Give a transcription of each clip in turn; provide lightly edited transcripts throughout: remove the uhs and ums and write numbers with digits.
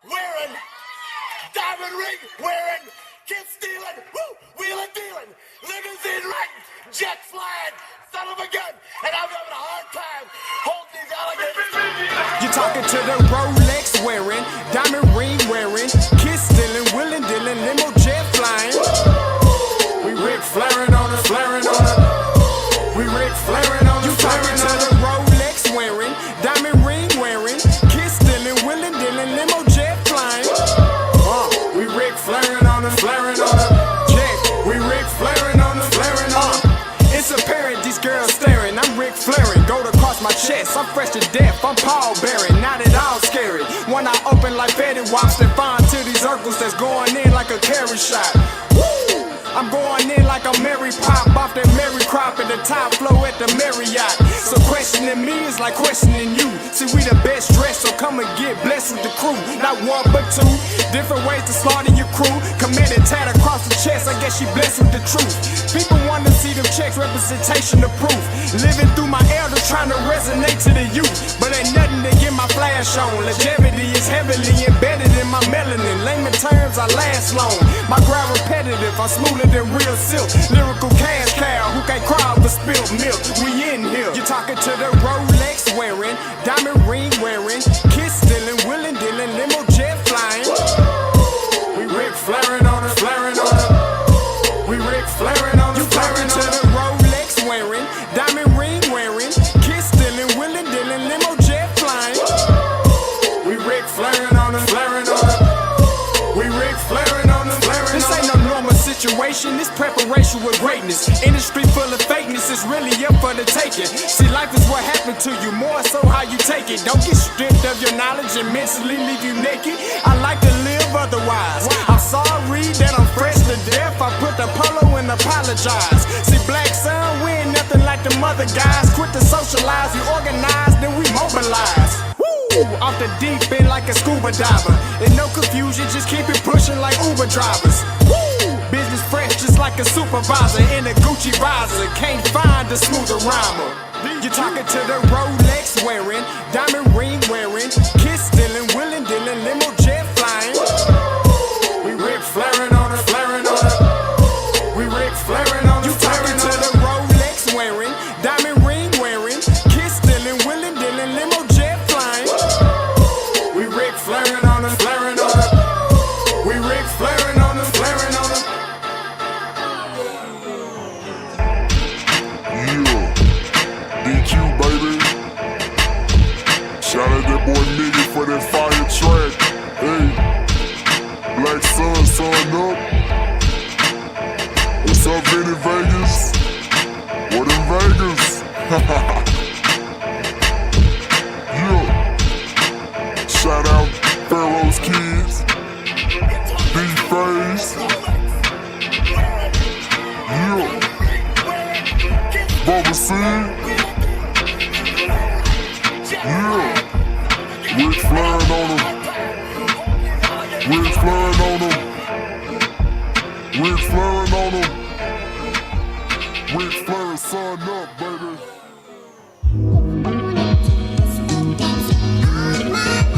wearing, diamond ring wearing, kiss stealing, wheeling dealing, limousine riding, jet flying, son of a gun, and I'm having a hard time holding these alligators. You're talking to the Rolex wearing, diamond ring wearing, kiss stealing, wheeling dealing, limo jet flying. We Ric Flairing on it, flaring on it. We Ric Flairing on it. You talking to the Rolex wearing, diamond ring wearing, kiss stealing, wheeling dealing, limo jet flying. We Ric Flairing on it, flaring on it. Jet, we Ric Flairing on it, flaring on it. It's apparent these girls staring. I'm Ric Flairing, gold across my chest. I'm fresh to death. I'm Paul Bearing, not at all scary. When I open like Betty Wops and find to these circles that's going in like a carry shot. Woo! I'm going in like a Mary Pop off that Mary Crop at the top flow at the Marriott. So questioning me is like questioning you. See, we the best dressed, so come and get blessed with the crew. Not one but two, different ways to slaughter your crew. Committed tat across the chest, I guess she blessed with the truth. People want to see them checks, representation of proof. Living through my elders trying to resonate to the youth. But ain't nothing to get my flash on. Longevity is heavily embedded in my melanin. Layman terms, I last long. My grind repetitive, I'm smoother than real silk. Lyrical cash cow who can't cry over spilled milk. We in here. You're talking to the Rolex wearing, diamond ring wearing, kiss stealing, wheeling dealing, limo jet flying. We Ric Flairing on it, flaring on it. We Ric Flairing on it. You talking to the Rolex wearing, diamond ring wearing, kiss stealing, wheeling dealing, limo jet flying. We Ric Flairing on it, flaring on it. We Ric Flairing on it, flaring on it. This ain't no normal situation, this preparation with greatness. Industry full of fakeness is really up for the taking. See, life is what happened to you, more so how you take it. Don't get stripped of your knowledge and mentally leave you naked. I like to live otherwise. I'm sorry that I'm fresh to death. I put the polo and apologize. See, black son, we ain't nothing like the mother guys. Quit to socialize, we organize, then we mobilize. Off the deep end like a scuba diver. And no confusion, just keep it pushing like Uber drivers. Business fresh just like a supervisor in a Gucci visor. Can't find a smoother rhymer. You're talking to the Rolex wearing, diamond ring wearing, kiss stealing, wheeling dealing, limo jet flying. We Ric Flairing on it, flaring on it. We Ric Flairing on it. You talking to the Rolex wearing, diamond ring wearing, kiss stealing, wheeling dealing, limo jet flying. We Ric Flairing on it, flaring on it. We Ric Flairing on it, flaring on it. DQ, baby. Shout out that boy Nigga for that fire track. Hey, Black Sun, sun up. What's up, Vinny Vegas? What in Vegas? Yeah. Shout out Pharaoh's Kids. D-Phase. Yeah. Bubba C. Yeah. Ric Flairing on him. Ric Flairing on him. Ric Flairing on him. Ric Flairing, son up, baby.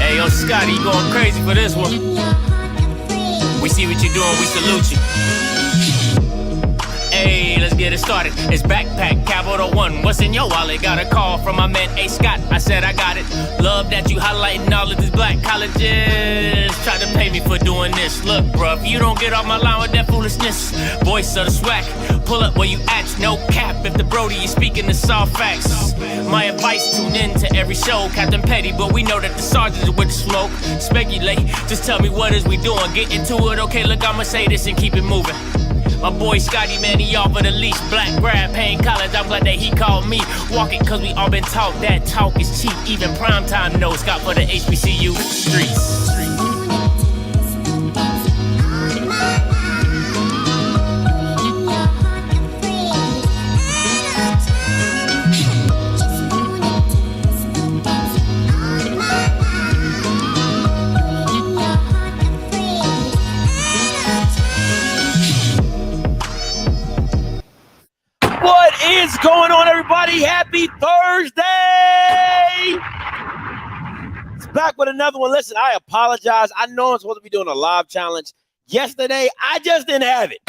Hey, yo, Scotty, you going crazy for this one. We see what you're doing, we salute you. Hey, let's get it started. It's Backpack Capital One. What's in your wallet? Got a call from my man A. Scott. I said I got it. Love that you highlighting all of these black colleges. Try to pay me for doing this. Look, bruh, if you don't get off my line with that foolishness, voice of the swag, pull up where you at. No cap. If the Brody is speaking the soft facts. My advice, tune in to every show. Captain Petty, but we know that the sergeants are with the smoke. Speculate, just tell me what is we doing. Get into it, okay, look, I'ma say this and keep it moving. My boy Scotty, man, he off of the leash. Black grad, paying college, I'm glad that he called me. Walk it, cause we all been taught that talk is cheap. Even primetime knows Scott for the HBCU streets. What's going on, everybody? Happy Thursday! It's back with another another one. Listen, I apologize. I know I'm supposed to be doing a live challenge yesterday. I just didn't have it.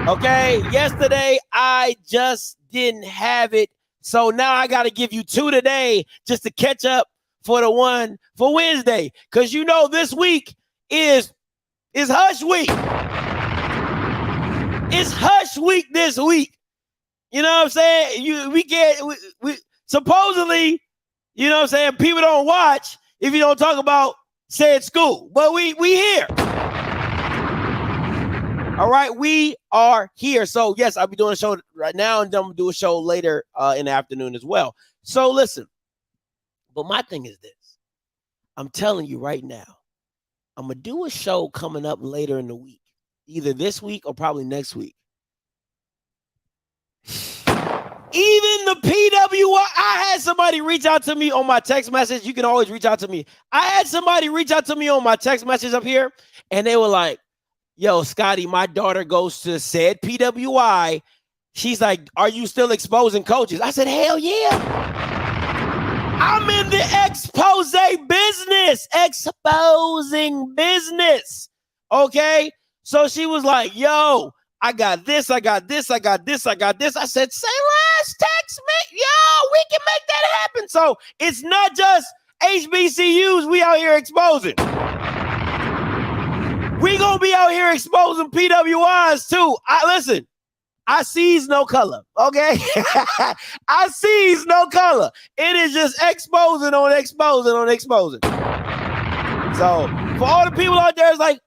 Okay, yesterday I just didn't have it. So now I got to give you 2 today just to catch up for the one for Wednesday. Because you know this week is Hush Week. It's Hush Week this week. You know what I'm saying? We supposedly, you know what I'm saying, people don't watch if you don't talk about said school. But we here. All right, we are here. So, yes, I'll be doing a show right now, and then I'm going to do a show later in the afternoon as well. So, listen, but my thing is this. I'm telling you right now, I'm going to do a show coming up later in the week, either this week or probably next week. Even the PWI, I had somebody reach out to me on my text message. You can always reach out to me. I had somebody reach out to me on my text message up here, and they were like, yo, Scotty, my daughter goes to said PWI. She's like, are you still exposing coaches? I said, hell yeah. I'm in the expose business, exposing business. Okay. So she was like, yo, I got this, I got this, I got this, I got this. I said, say less, text me. Yo, we can make that happen. So it's not just HBCUs we out here exposing. We gonna be out here exposing PWIs too. Listen, I sees no color, okay? I sees no color. It is just exposing on exposing on exposing. So for all the people out there, it's like,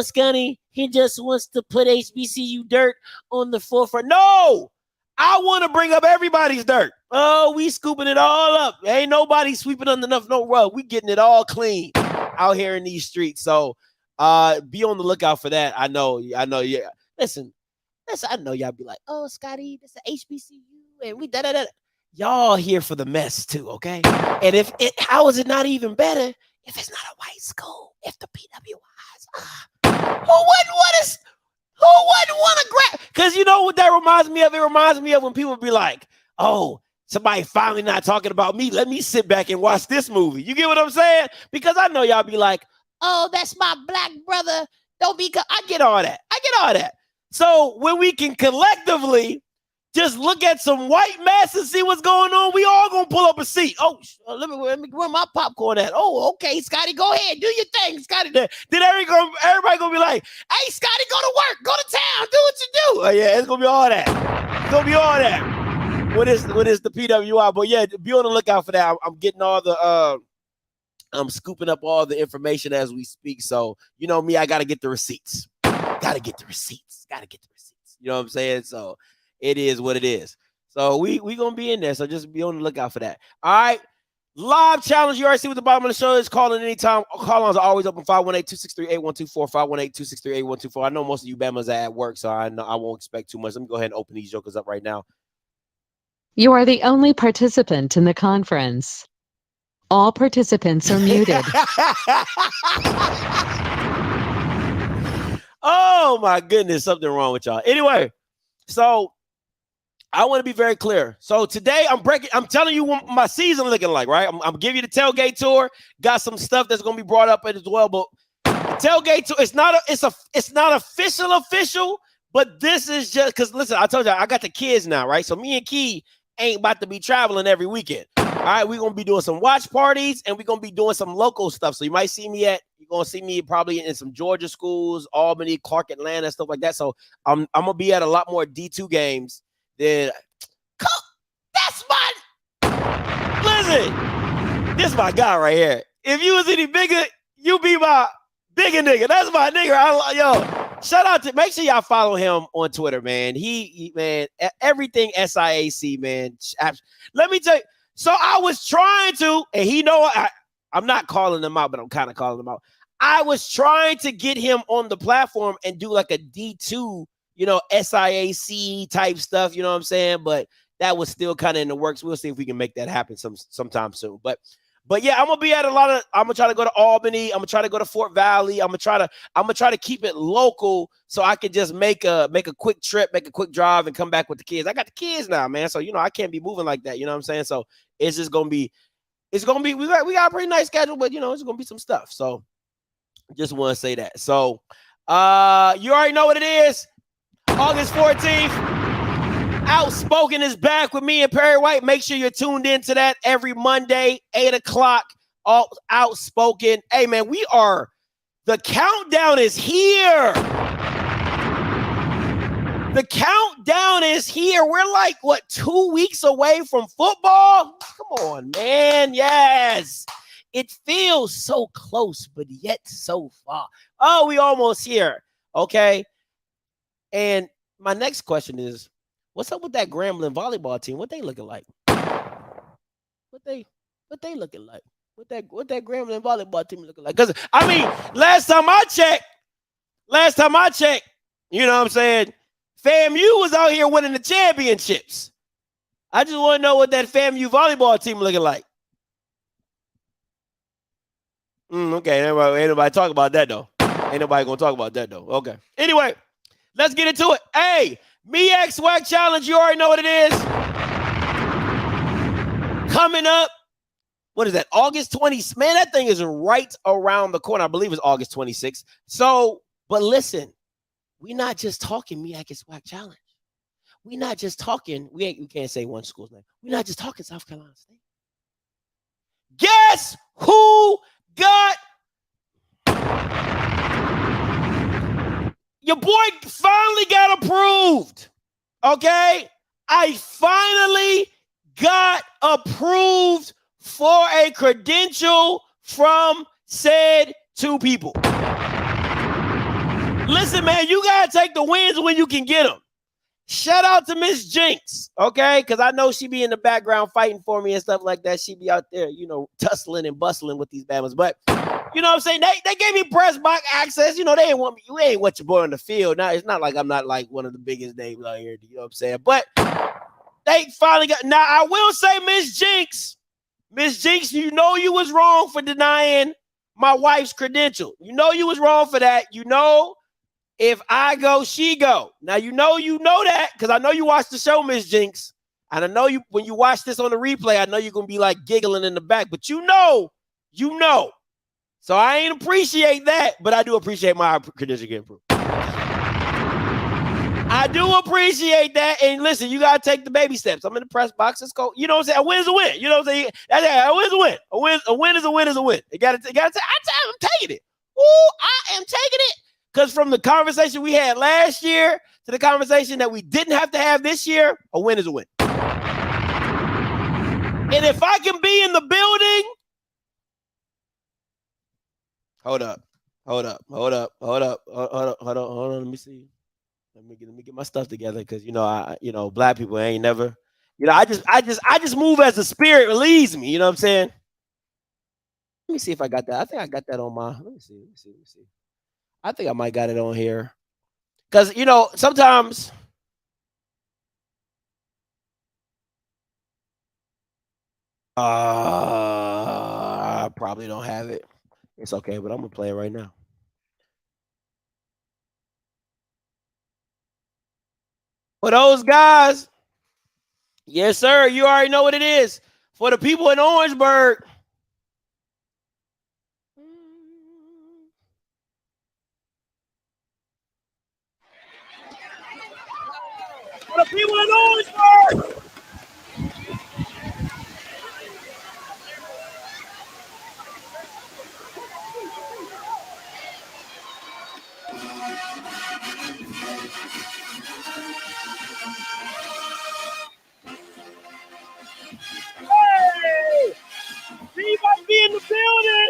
Scotty, he just wants to put HBCU dirt on the forefront. No, I want to bring up everybody's dirt. Oh, we scooping it all up. Ain't nobody sweeping underneath no rug. We getting it all clean out here in these streets. So be on the lookout for that. I know. Yeah. Listen. I know y'all be like, oh, Scotty, this is HBCU, and we da-da-da. Y'all here for the mess too, okay? And how is it not even better if it's not a white school? If the PWIs, who wouldn't want to grab? Because you know what that reminds me of? It reminds me of when people be like, oh, somebody finally not talking about me. Let me sit back and watch this movie. You get what I'm saying? Because I know y'all be like, oh, that's my black brother. Don't be. I get all that. So when we can collectively just look at some white mess and see what's going on, we all gonna pull up a seat. Oh, let me where my popcorn at? Oh, okay, Scotty, go ahead, do your thing, Scotty. Then everybody gonna be like, hey, Scotty, go to work, go to town, do what you do. Oh yeah, it's gonna be all that. It's gonna be all that. What is the PWI? But yeah, be on the lookout for that. I'm getting all the I'm scooping up all the information as we speak. So you know me, I gotta get the receipts. Gotta get the receipts. You know what I'm saying? So it is what it is. So we gonna be in there. So just be on the lookout for that. All right. Live challenge. You already see what the bottom of the show is. Calling anytime. Call-ons are always open. 518-263-8124. 518-263-8124. I know most of you Bamas are at work, so I know I won't expect too much. Let me go ahead and open these jokers up right now. You are the only participant in the conference. All participants are muted. Oh my goodness, something wrong with y'all. Anyway, so I want to be very clear. So today I'm telling you what my season looking like, right? I'm giving you the tailgate tour. Got some stuff that's gonna be brought up as well, but the tailgate tour, it's not official, but this is just because listen, I told you I got the kids now, right? So me and Key ain't about to be traveling every weekend. All right, we're going to be doing some watch parties, and we're going to be doing some local stuff. So you might see me you're going to see me probably in some Georgia schools, Albany, Clark, Atlanta, stuff like that. So I'm going to be at a lot more D2 games than that's listen, this is my guy right here. If you was any bigger, you be my bigger nigga. That's my nigga. Shout out to, make sure y'all follow him on Twitter, man. He man, everything SIAC, man. Let me tell you. So I was trying to, and he know I'm not calling him out, but I'm kind of calling him out. I was trying to get him on the platform and do like a D2, SIAC type stuff, you know what I'm saying? But that was still kind of in the works. We'll see if we can make that happen sometime soon. But yeah, I'm gonna be at I'm gonna try to go to Albany. I'm gonna try to go to Fort Valley. I'm gonna try to keep it local so I can just make a quick trip, make a quick drive, and come back with the kids. I got the kids now, man. So I can't be moving like that. You know what I'm saying? So it's just gonna be it's gonna be we got a pretty nice schedule, but you know it's gonna be some stuff. So just want to say that. So you already know what it is. August 14th. Outspoken is back with me and Perry White. Make sure you're tuned into that every Monday, 8 o'clock. Outspoken. Hey man, the countdown is here. The countdown is here. We're like, 2 weeks away from football? Come on, man. Yes. It feels so close, but yet so far. Oh, we almost here. Okay. And my next question is, what's up with that Grambling volleyball team? What they looking like? What they looking like? What that Grambling volleyball team looking like? Because I mean, last time I checked, you know what I'm saying? FAMU was out here winning the championships. I just want to know what that FAMU volleyball team looking like. Okay, ain't nobody talk about that though. Ain't nobody gonna talk about that though. Okay. Anyway, let's get into it. Hey, Me X Swag Challenge, you already know what it is. Coming up, what is that? August 20th. Man, that thing is right around the corner. I believe it's August 26th. So, but listen, we're not just talking Me X Swag Challenge. We're not just talking, we can't say one school's name. We're not just talking South Carolina State. Guess who got your boy finally got approved. Okay? I finally got approved for a credential from said two people. Listen, man, you got to take the wins when you can get them. Shout out to Miss Jinx, okay? Because I know she be in the background fighting for me and stuff like that. She be out there, you know, tussling and bustling with these bammers. But, you know what I'm saying? They gave me press box access. You know, they ain't want me. You ain't want your boy on the field. Now, it's not like I'm not like one of the biggest names out here. You know what I'm saying? But they finally got. Now, I will say, Miss Jinx, you know you was wrong for denying my wife's credential. You know you was wrong for that. You know, if I go, she go. Now, you know that because I know you watched the show, Miss Jinx. And I know you when you watch this on the replay, I know you're going to be like giggling in the back. But you know. So I ain't appreciate that, but I do appreciate my credential getting approved. I do appreciate that. And listen, you got to take the baby steps. I'm in the press box. Let's go. You know what I'm saying? A win's a win. You know what I'm saying? A win's a win. A win is a win is a win. You got to I'm taking it. Ooh, I am taking it. Because from the conversation we had last year to the conversation that we didn't have to have this year, a win is a win. And if I can be in the building, hold up. Let me see. Let me get my stuff together because black people ain't never, I just move as the spirit leads me. You know what I'm saying? Let me see if I got that. I think I got that on my. Let me see. I think I might got it on here because sometimes. I probably don't have it. It's okay, but I'm gonna play it right now. For those guys, yes, sir. You already know what it is. For the people in Orangeburg. For the people in Orangeburg. Hey! Anybody be in the building?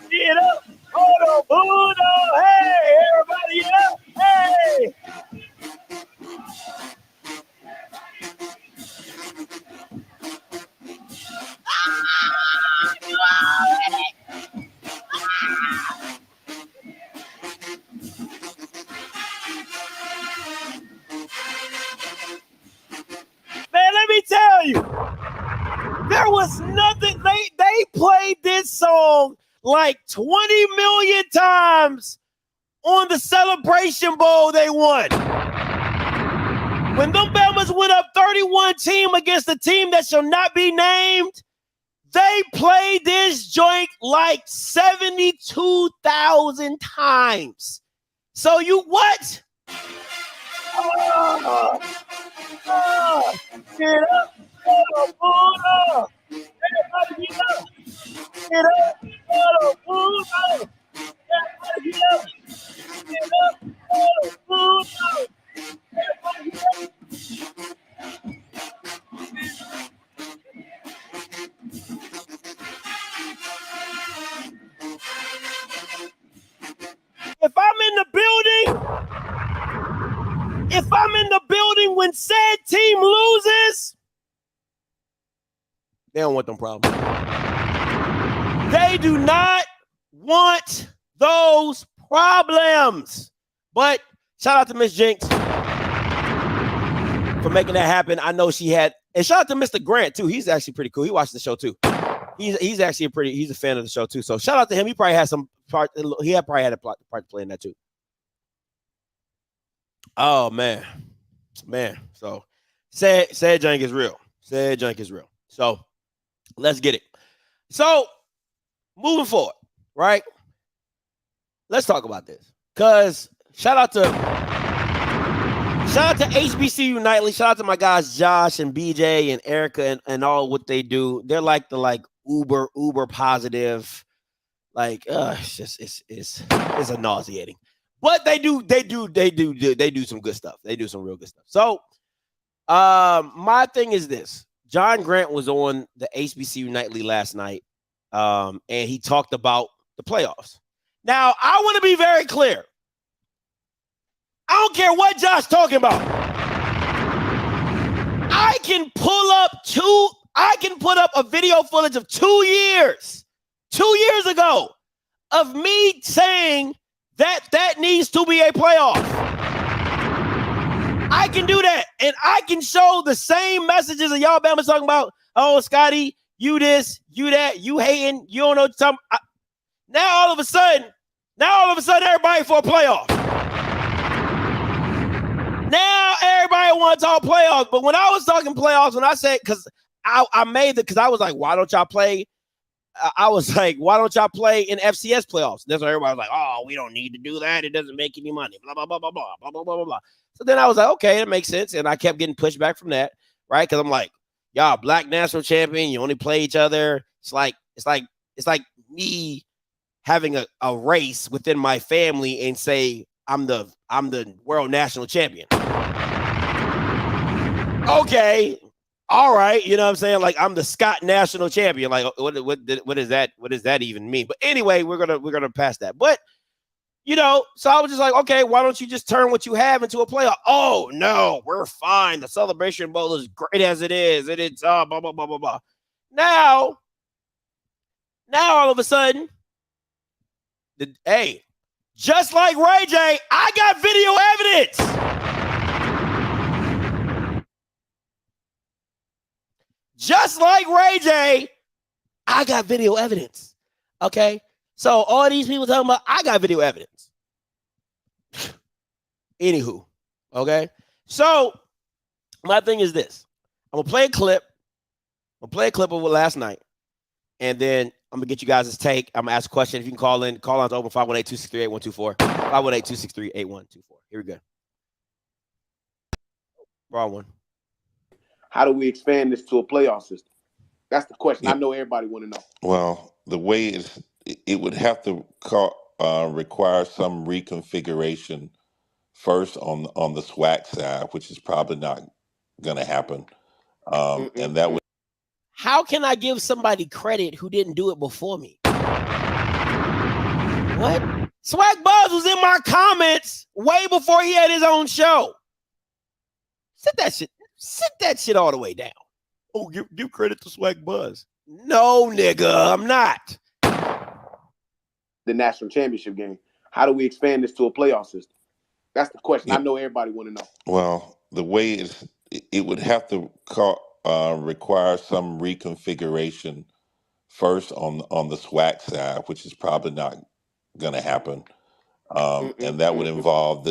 Get up! Hold on, Budo! Hey, everybody up! Hey! Man, let me tell you, there was nothing. They played this song like 20 million times on the Celebration Bowl they won. When them Bama's went up 31 team against a team that shall not be named, they played this joint like 72,000 times. So you what? Get up, pull up. Everybody get up. Get up, pull up. Everybody get up. Get up, pull up. Everybody get up. If I'm in the building when said team loses, they don't want them problems. They do not want those problems. But shout out to Miss Jinx for making that happen. I know she had, and shout out to Mr. Grant too. He's actually pretty cool. He watched the show too. He's actually he's a fan of the show too. So shout out to him. He probably had some part. He probably had a part to play in that too. Oh man. So sad junk is real. Sad junk is real. So let's get it. So moving forward, right? Let's talk about this. Cause shout out to HBCU Nightly. Shout out to my guys Josh and BJ and Erica and all what they do. They're like the uber positive. It's a nauseating. But they do some good stuff. They do some real good stuff. So my thing is this. John Grant was on the HBCU Nightly last night, and he talked about the playoffs. Now, I want to be very clear. I don't care what Josh talking about. I can put up a video footage of 2 years ago of me saying that needs to be a playoff. I can do that. And I can show the same messages that y'all Bama's talking about. Oh, Scotty, you this, you that, you hating, you don't know what you're talking about. Now all of a sudden, everybody for a playoff. Now everybody wants to talk playoffs. But when I was talking playoffs, when I said, because I made it, because I was like, why don't y'all play? I was like, why don't y'all play in FCS playoffs? That's why everybody was like, oh, we don't need to do that. It doesn't make any money. Blah, blah, blah, blah, blah, blah, blah, blah, blah. So then I was like, okay, that makes sense. And I kept getting pushed back from that, right? Because I'm like, y'all black national champion, you only play each other. It's like me having a race within my family and say I'm the world national champion. Okay. All right, you know what I'm saying? Like I'm the Scott national champion. Like what is that? What does that even mean? But anyway, we're gonna pass that. But you know, so I was just like, okay, why don't you just turn what you have into a playoff? Oh no, we're fine. The Celebration Bowl is great as it is. It's blah blah blah blah blah. Now all of a sudden, just like Ray J, I got video evidence. Just like Ray J, I got video evidence. Okay? So all these people talking about, I got video evidence. Anywho, okay? So my thing is this. I'm going to play a clip. of last night. And then I'm going to get you guys' take. I'm going to ask a question. If you can call in to open 518-263-8124. 518-263-8124. Here we go. Wrong one. How do we expand this to a playoff system? That's the question. I know everybody want to know. Well, the way it would have to require some reconfiguration first on the SWAC side, which is probably not going to happen. And that would. How can I give somebody credit who didn't do it before me? What? Swag Buzz was in my comments way before he had his own show. Sit that shit all the way down. Oh, give credit to Swag Buzz. No, nigga, I'm not. The national championship game. How do we expand this to a playoff system? That's the question. I know everybody want to know. Well, the way it would have to require some reconfiguration first on the SWAC side, which is probably not going to happen. And that would involve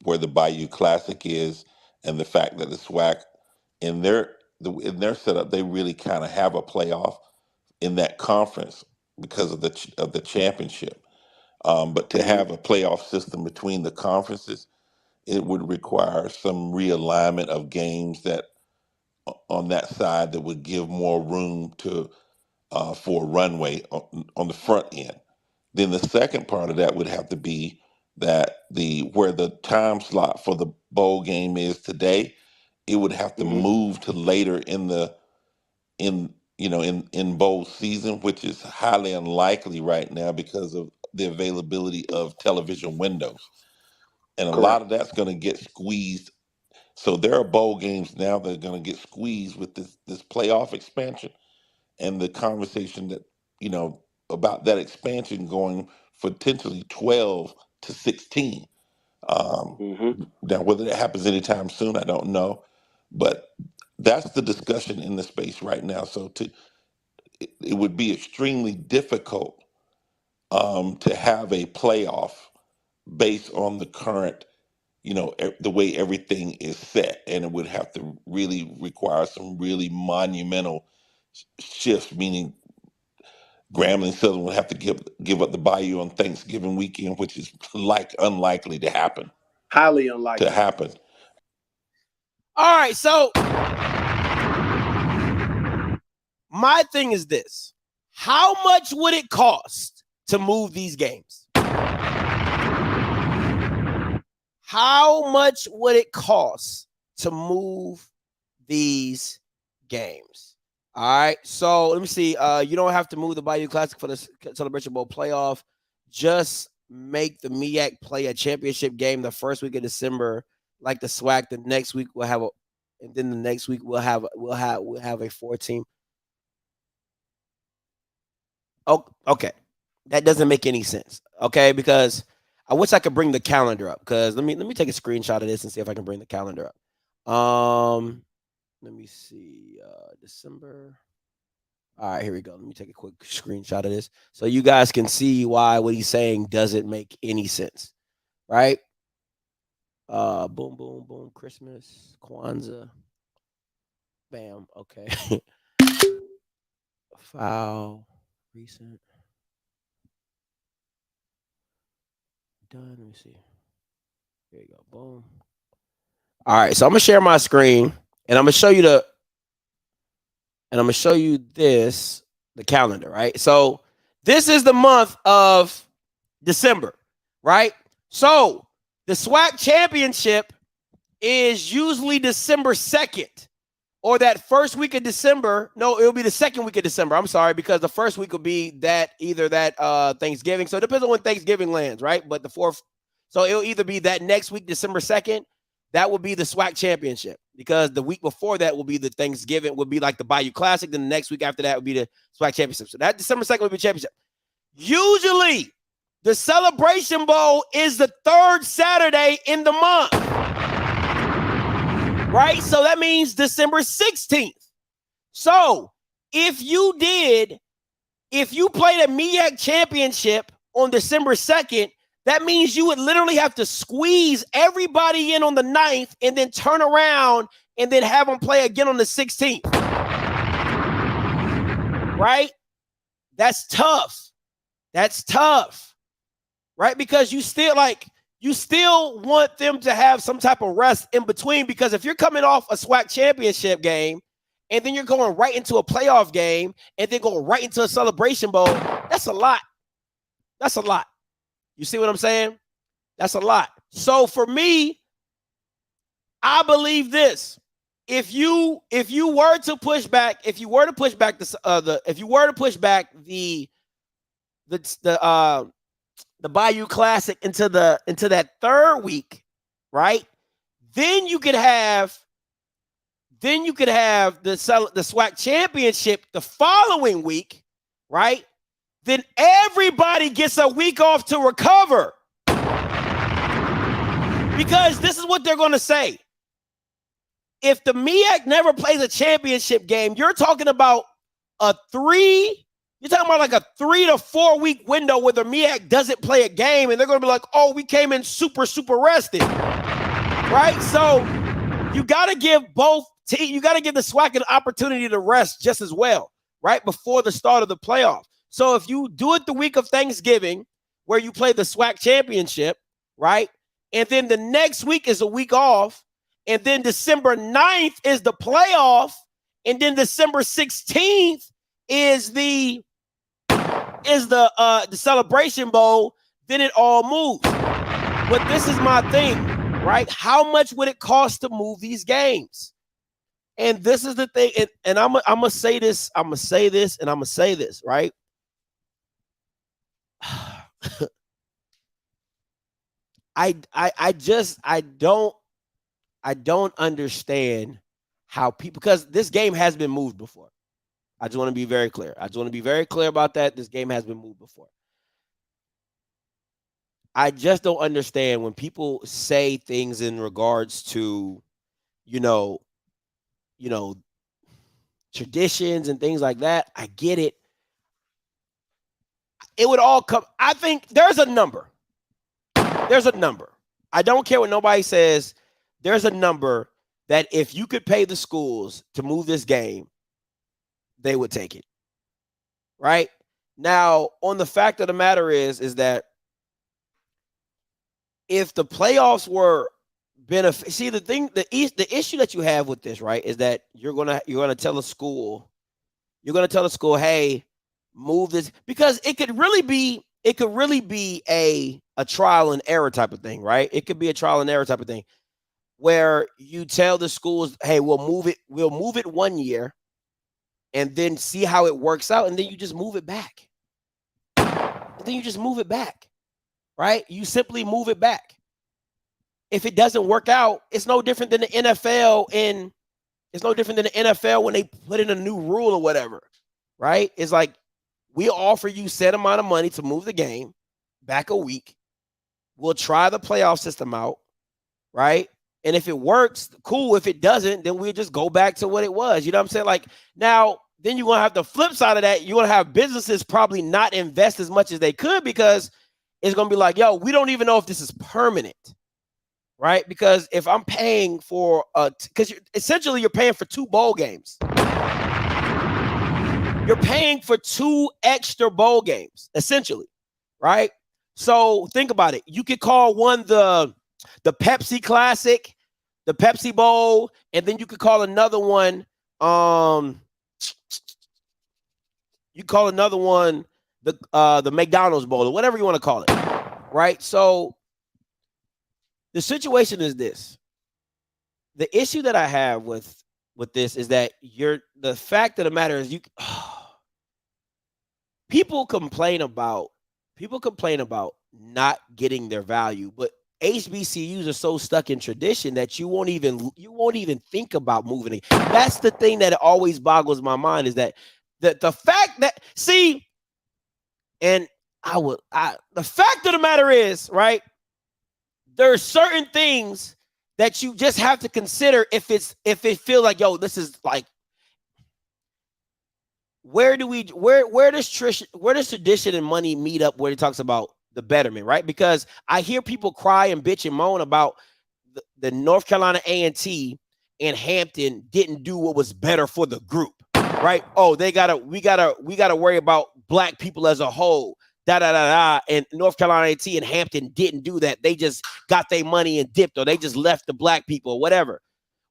where the Bayou Classic is. and the fact that the SWAC in their setup, they really kind of have a playoff in that conference because of the championship. But to have a playoff system between the conferences, it would require some realignment of games that on that side that would give more room to for a runway on the front end. Then the second part of that would have to be that where the time slot for the bowl game is today, it would have to move to later in bowl season, which is highly unlikely right now because of the availability of television windows. And a lot of that's going to get squeezed. So there are bowl games now that are going to get squeezed with this playoff expansion, and the conversation that about that expansion going potentially 12 to 16. Now, whether that happens anytime soon, I don't know, but that's the discussion in the space right now. So it would be extremely difficult to have a playoff based on the current, the way everything is set, and it would have to really require some really monumental shifts, meaning Grambling Southern would have to give up the Bayou on Thanksgiving weekend, which is unlikely to happen. Highly unlikely to happen. All right, so my thing is this: how much would it cost to move these games? How much would it cost to move these games? All right, so let me see. You don't have to move the Bayou Classic for the Celebration Bowl playoff. Just make the MEAC play a championship game the first week of December, like the SWAC. The next week we'll have and then the next week we'll have a 4-team. Oh, okay, that doesn't make any sense. Okay, because I wish I could bring the calendar up. Because let me take a screenshot of this and see if I can bring the calendar up. Let me see. December. All right, here we go. Let me take a quick screenshot of this so you guys can see why what he's saying doesn't make any sense. Right? Boom, boom, boom. Christmas, Kwanzaa. Bam. Okay. File. Recent. Done. Let me see. Here you go. Boom. All right. So I'm gonna share my screen and I'm gonna show you the calendar, right? So this is the month of December, right? So the SWAC championship is usually December 2nd or that first week of December. No, it'll be the second week of December. I'm sorry, because the first week will be either Thanksgiving. So it depends on when Thanksgiving lands, right? But the fourth, so it'll either be that next week, December 2nd. That will be the SWAC championship, because the week before that will be the Thanksgiving, will be like the Bayou Classic. Then the next week after that will be the SWAC championship. So that December 2nd will be championship. Usually the Celebration Bowl is the third Saturday in the month, right? So that means December 16th. So if you played a MEAC championship on December 2nd, that means you would literally have to squeeze everybody in on the 9th and then turn around and then have them play again on the 16th. Right? That's tough. Right? Because you still want them to have some type of rest in between, because if you're coming off a SWAC championship game and then you're going right into a playoff game and then going right into a Celebration Bowl, that's a lot. You see what I'm saying? That's a lot. So for me, I believe this: if you were to push back the Bayou Classic into that third week, right? Then you could have the SWAC championship the following week, right? Then everybody gets a week off to recover. Because this is what they're going to say. If the MEAC never plays a championship game, you're talking about like a 3 to 4 week window where the MEAC doesn't play a game, and they're going to be like, oh, we came in super, super rested. Right? So you got to give both teams, you got to give the SWAC an opportunity to rest just as well, right? Before the start of the playoff. So if you do it the week of Thanksgiving, where you play the SWAC championship, right? And then the next week is a week off. And then December 9th is the playoff. And then December 16th is the Celebration Bowl. Then it all moves. But this is my thing, right? How much would it cost to move these games? And this is the thing. And I'm gonna say this. I'm gonna say this, and I'm gonna say this, right? I don't understand how people, because this game has been moved before. I just want to be very clear. I just want to be very clear about that. This game has been moved before. I just don't understand when people say things in regards to, traditions and things like that. I get it. It would all come. I think there's a number. There's a number. I don't care what nobody says. There's a number that if you could pay the schools to move this game, they would take it. Right? Now, on the fact of the matter is that if the playoffs were see, the issue that you have with this, right, is that you're gonna tell a school, hey, move this, because it could really be a trial and error type of thing, right? It could be a trial and error type of thing where you tell the schools, hey, we'll move it 1 year and then see how it works out, and then you just move it back. Right? You simply move it back. If it doesn't work out, it's no different than the NFL when they put in a new rule or whatever, right? It's like, we offer you set amount of money to move the game back a week. We'll try the playoff system out, right? And if it works, cool. If it doesn't, then we'll just go back to what it was. You know what I'm saying? Like, now, then you're going to have the flip side of that. You're going to have businesses probably not invest as much as they could, because it's going to be like, yo, we don't even know if this is permanent, right? Because if I'm paying for because essentially you're paying for 2 bowl games. You're paying for 2 extra bowl games, essentially, right? So think about it. You could call one the Pepsi Classic, the Pepsi Bowl, and then you could call another one the McDonald's Bowl, or whatever you want to call it, right? So the situation is this. The issue that I have with this is that the fact of the matter is people complain about not getting their value, but HBCUs are so stuck in tradition that you won't even think about moving it. That's the thing that always boggles my mind, is that the fact that, see, and the fact of the matter is, right, there are certain things that you just have to consider if it feels like, yo, this is like, where does tradition and money meet up, where it talks about the betterment, right? Because I hear people cry and bitch and moan about the North Carolina A&T and Hampton didn't do what was better for the group, right? Oh, we gotta worry about black people as a whole. And North Carolina A&T and Hampton didn't do that. They just got their money and dipped, or they just left the black people or whatever.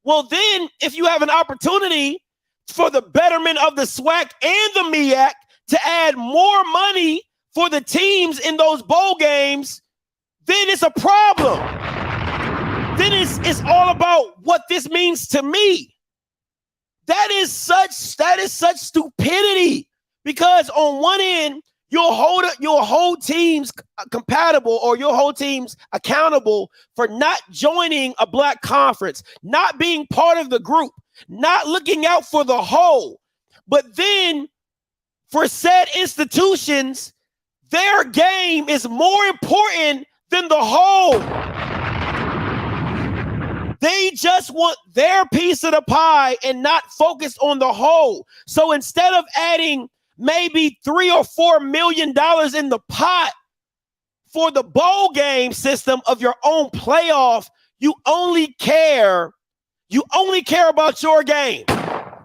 Well, then if you have an opportunity for the betterment of the SWAC and the MEAC to add more money for the teams in those bowl games, then it's a problem. Then it's all about what this means to me. That is such stupidity, because on one end, you'll hold teams compatible, or you'll hold teams accountable for not joining a black conference, not being part of the group, not looking out for the whole. But then for said institutions, their game is more important than the whole. They just want their piece of the pie and not focused on the whole. So instead of adding maybe $3 or $4 million in the pot for the bowl game system of your own playoff, you only care You only care about your game.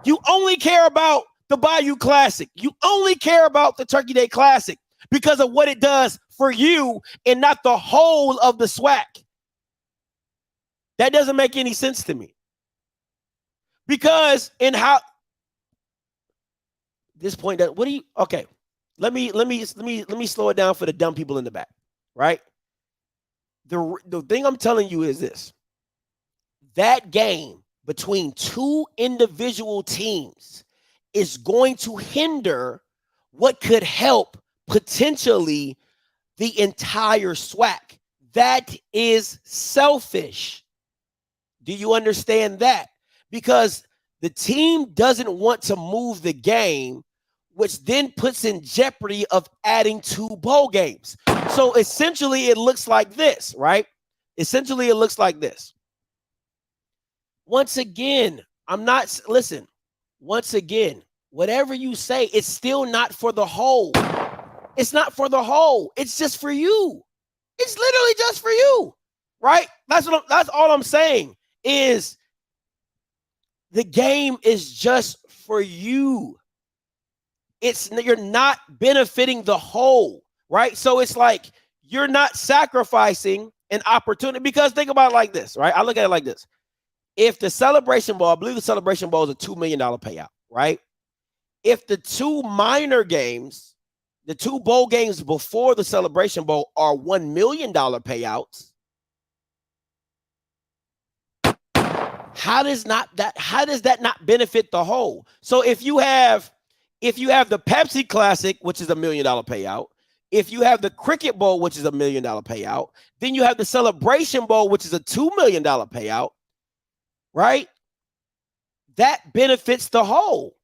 You only care about the Bayou Classic. You only care about the Turkey Day Classic because of what it does for you and not the whole of the SWAC. That doesn't make any sense to me. Because in how this point that what do you okay. Let me slow it down for the dumb people in the back, right? The thing I'm telling you is this. That game between two individual teams is going to hinder what could help potentially the entire SWAC. That is selfish. Do you understand that? Because the team doesn't want to move the game, which then puts in jeopardy of adding 2 bowl games. So essentially it looks like this, right? Essentially it looks like this. Once again, once again, whatever you say, it's still not for the whole. It's not for the whole. It's just for you. It's literally just for you, right? That's all I'm saying is the game is just for you. You're not benefiting the whole, right? So it's like you're not sacrificing an opportunity because think about it like this, right? I look at it like this. If the Celebration Bowl, I believe the Celebration Bowl is a $2 million payout, right? If the 2 minor games, the 2 bowl games before the Celebration Bowl are $1 million payouts, how does that not benefit the whole? So if you have the Pepsi Classic, which is $1 million payout, if you have the Cricket Bowl, which is $1 million payout, then you have the Celebration Bowl, which is a $2 million payout, right? That benefits the whole.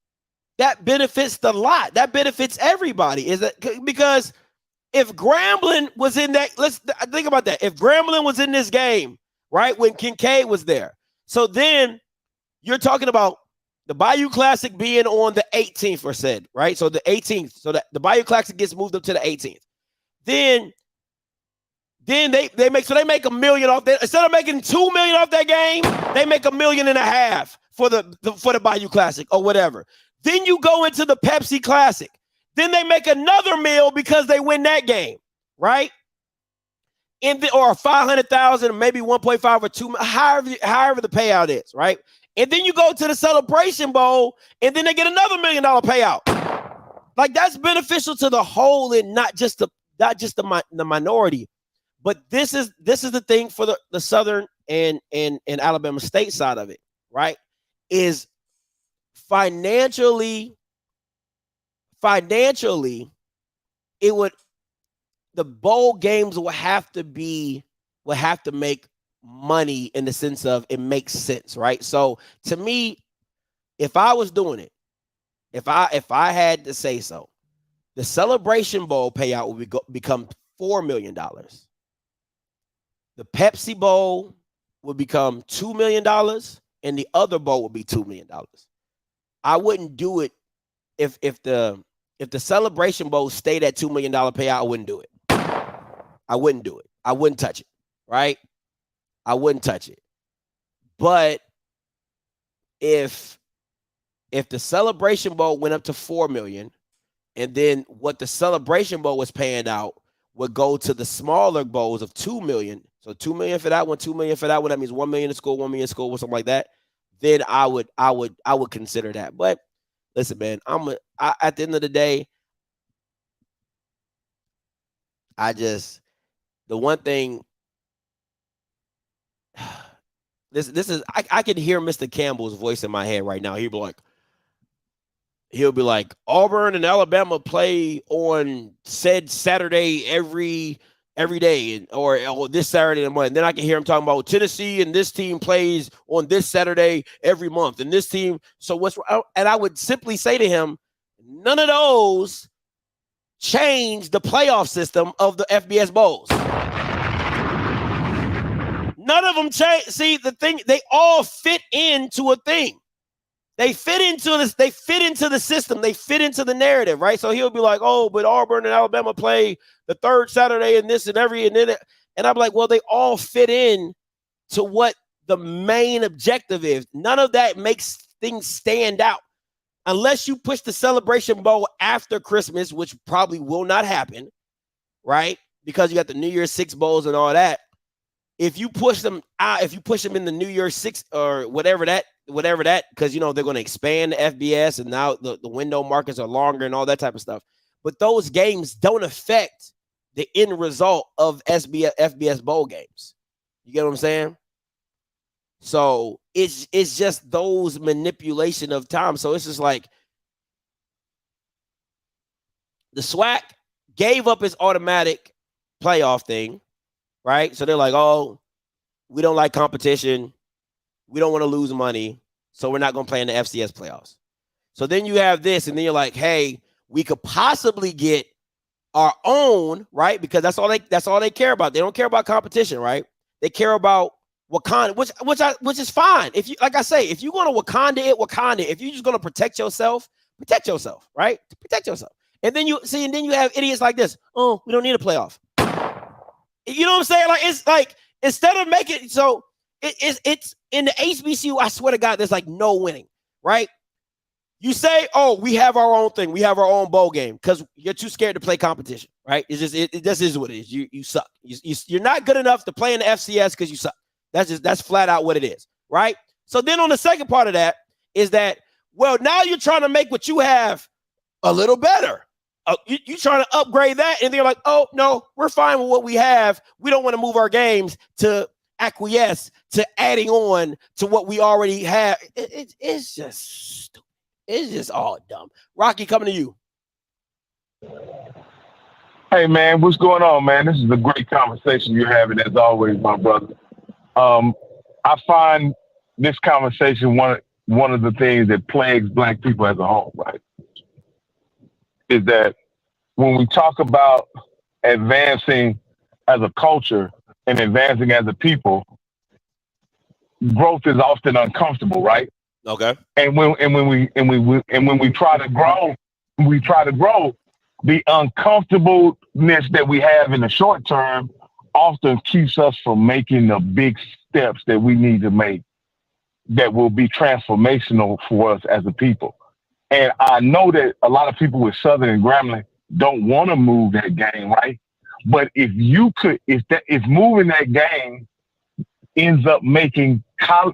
That benefits the lot. That benefits everybody. Is that because if Grambling was in that, let's think about that. If Grambling was in this game, right, when Kincaid was there, so then you're talking about the Bayou Classic being on the 18th or said, right? So the 18th, so that the Bayou Classic gets moved up to the 18th. Then they make $1 million off that. Instead of making $2 million off that game, they make $1.5 million for the Bayou Classic or whatever. Then you go into the Pepsi Classic. Then they make another meal because they win that game, right? Or 500,000, maybe 1.5 or 2, however the payout is, right? And then you go to the Celebration Bowl, and then they get another $1 million payout. Like that's beneficial to the whole and not just the minority. But this is the thing for the Southern and Alabama State side of it, right? Is financially, the bowl games will have to make money in the sense of it makes sense, right? So to me, if I was doing it, if I had to say so, the Celebration Bowl payout would become $4 million. The Pepsi Bowl would become $2 million, and the other bowl would be $2 million. I wouldn't do it if the Celebration Bowl stayed at $2 million payout. I wouldn't do it. I wouldn't do it. I wouldn't touch it, right? I wouldn't touch it. But if the Celebration Bowl went up to $4 million, and then what the Celebration Bowl was paying out would go to the smaller bowls of $2 million. So $2 million for that one, $2 million for that one. That means $1 million to school, $1 million to school, or something like that. Then I would consider that. But listen, man, at the end of the day, the one thing, this is I can hear Mr. Campbell's voice in my head right now. He'll be like, Auburn and Alabama play on said Saturday every day, or this Saturday and Monday. And then I can hear him talking about Tennessee and this team plays on this Saturday every month, and this team. So what's wrong? And I would simply say to him, none of those change the playoff system of the FBS Bowls. None of them change. See, the thing, they all fit into a thing. They fit into this. They fit into the system. They fit into the narrative, right? So he'll be like, "Oh, but Auburn and Alabama play the third Saturday and this and every and then," and I'm like, "Well, they all fit in to what the main objective is. None of that makes things stand out. Unless you push the Celebration Bowl after Christmas, which probably will not happen, right? Because you got the New Year's 6 bowls and all that. If you push them out, if you push them in the New Year's 6 or whatever that, because, you know, they're going to expand the FBS and now the window markets are longer and all that type of stuff. But those games don't affect the end result of FBS bowl games. You get what I'm saying? So it's just those manipulation of time. So it's just like the SWAC gave up its automatic playoff thing, right? So they're like, oh, we don't like competition. We don't want to lose money. So we're not going to play in the FCS playoffs. So then you have this, and then you're like, hey, we could possibly get our own, right? Because that's all they care about. They don't care about competition, right? They care about Wakanda, which is fine. If you, like I say, if you're going to Wakanda, if you're just going to protect yourself, right? Protect yourself. And then you have idiots like this. Oh, we don't need a playoff. You know what I'm saying? Like, it's like, instead of making, so it's in the HBCU, I swear to God, there's like no winning, right? You say, oh, we have our own thing. We have our own bowl game because you're too scared to play competition, right? It's just, it just is what it is. You suck. You're not good enough to play in the FCS because you suck. That's flat out what it is, right? So then on the second part of that is that, well, now you're trying to make what you have a little better. You trying to upgrade that, and they're like, oh, no, we're fine with what we have. We don't want to move our games to acquiesce to adding on to what we already have. It's just stupid. It's just all dumb. Rocky, coming to you. Hey, man, what's going on, man? This is a great conversation you're having, as always, my brother. I find this conversation one of the things that plagues Black people as a whole, right? Is that when we talk about advancing as a culture and advancing as a people, growth is often uncomfortable, right? Okay. And when we try to grow, the uncomfortableness that we have in the short term often keeps us from making the big steps that we need to make that will be transformational for us as a people. And I know that a lot of people with Southern and Grambling don't want to move that game, right? But if moving that game ends up making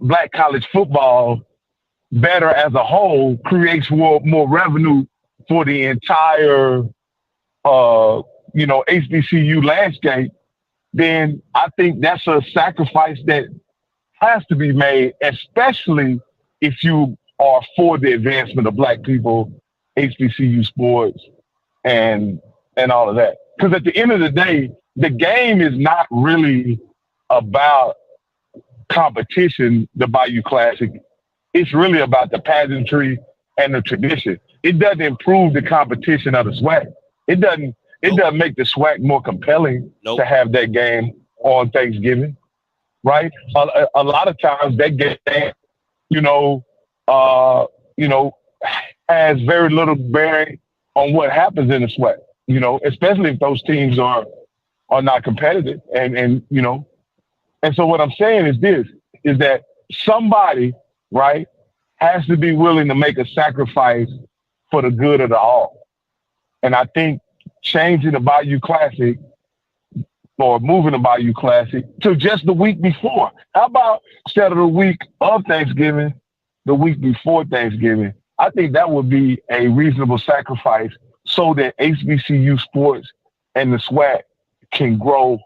Black college football better as a whole, creates more revenue for the entire HBCU landscape, then I think that's a sacrifice that has to be made, especially if you are for the advancement of Black people, HBCU sports, and all of that. Because at the end of the day, the game is not really about competition, the Bayou Classic. It's really about the pageantry and the tradition. It doesn't improve the competition of the SWAC. It doesn't make the SWAC more compelling to have that game on Thanksgiving, right? A lot of times that game, has very little bearing on what happens in the SWAC. Especially if those teams are not competitive, and so what I'm saying is that somebody, right, has to be willing to make a sacrifice for the good of the all. And I think changing the Bayou Classic or moving the Bayou Classic to just the week before. How about instead of the week of Thanksgiving, the week before Thanksgiving? I think that would be a reasonable sacrifice so that HBCU sports and the SWAC can grow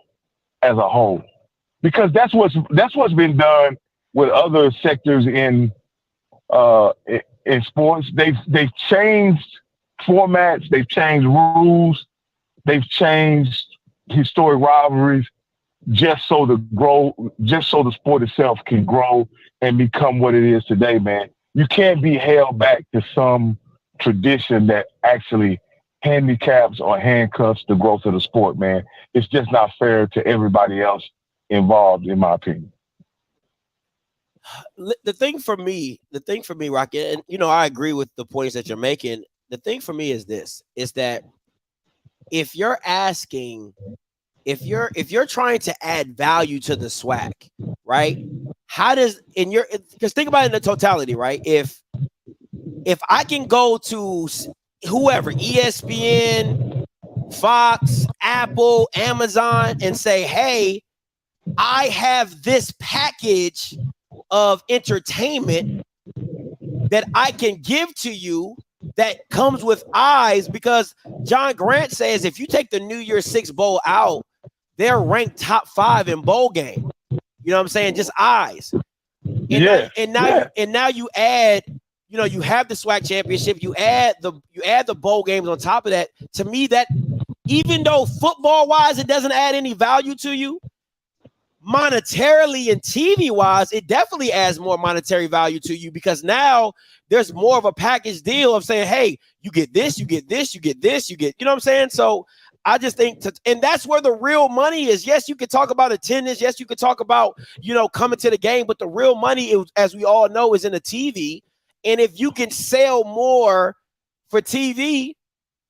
as a whole. Because that's what's been done with other sectors in sports. They've changed formats, they've changed rules, they've changed historic rivalries just so the sport itself can grow and become what it is today, man. You can't be held back to some tradition that actually handicaps or handcuffs the growth of the sport, man. It's just not fair to everybody else involved, in my opinion. The thing for me, Rocky, and I agree with the points that you're making. The thing for me is this: is that if you're trying to add value to the SWAC, right? how does in your because think about it in the totality, right? If I can go to whoever, ESPN, Fox, Apple, Amazon, and say, hey, I have this package of entertainment that I can give to you that comes with eyes, because John Grant says if you take the New Year's Six Bowl out, they're ranked top 5 in bowl game. You know what I'm saying? Just eyes. And now you add, you know, you have the SWAC championship, you add the bowl games on top of that. To me, that even though football wise it doesn't add any value to you, monetarily and TV wise, it definitely adds more monetary value to you, because now there's more of a package deal of saying, hey, you get this, you get this, you get this, you get, you know what I'm saying? So I just think, and that's where the real money is. Yes, you could talk about attendance. Yes, you could talk about, you know, coming to the game, but the real money, is, as we all know, is in the TV. And if you can sell more for TV,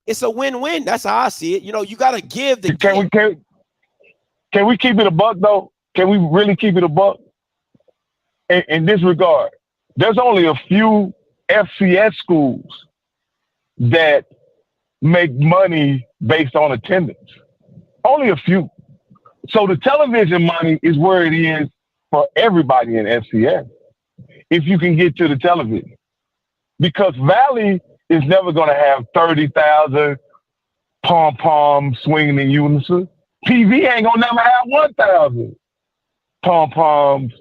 it's a win-win. That's how I see it. You know, you got to give the. Can we keep it a buck though? Can we really keep it a buck? In this regard, there's only a few FCS schools that make money based on attendance. Only a few. So the television money is where it is for everybody in FCS, if you can get to the television. Because Valley is never going to have 30,000 pom-poms swinging in unison. PV ain't going to never have 1,000 pom-poms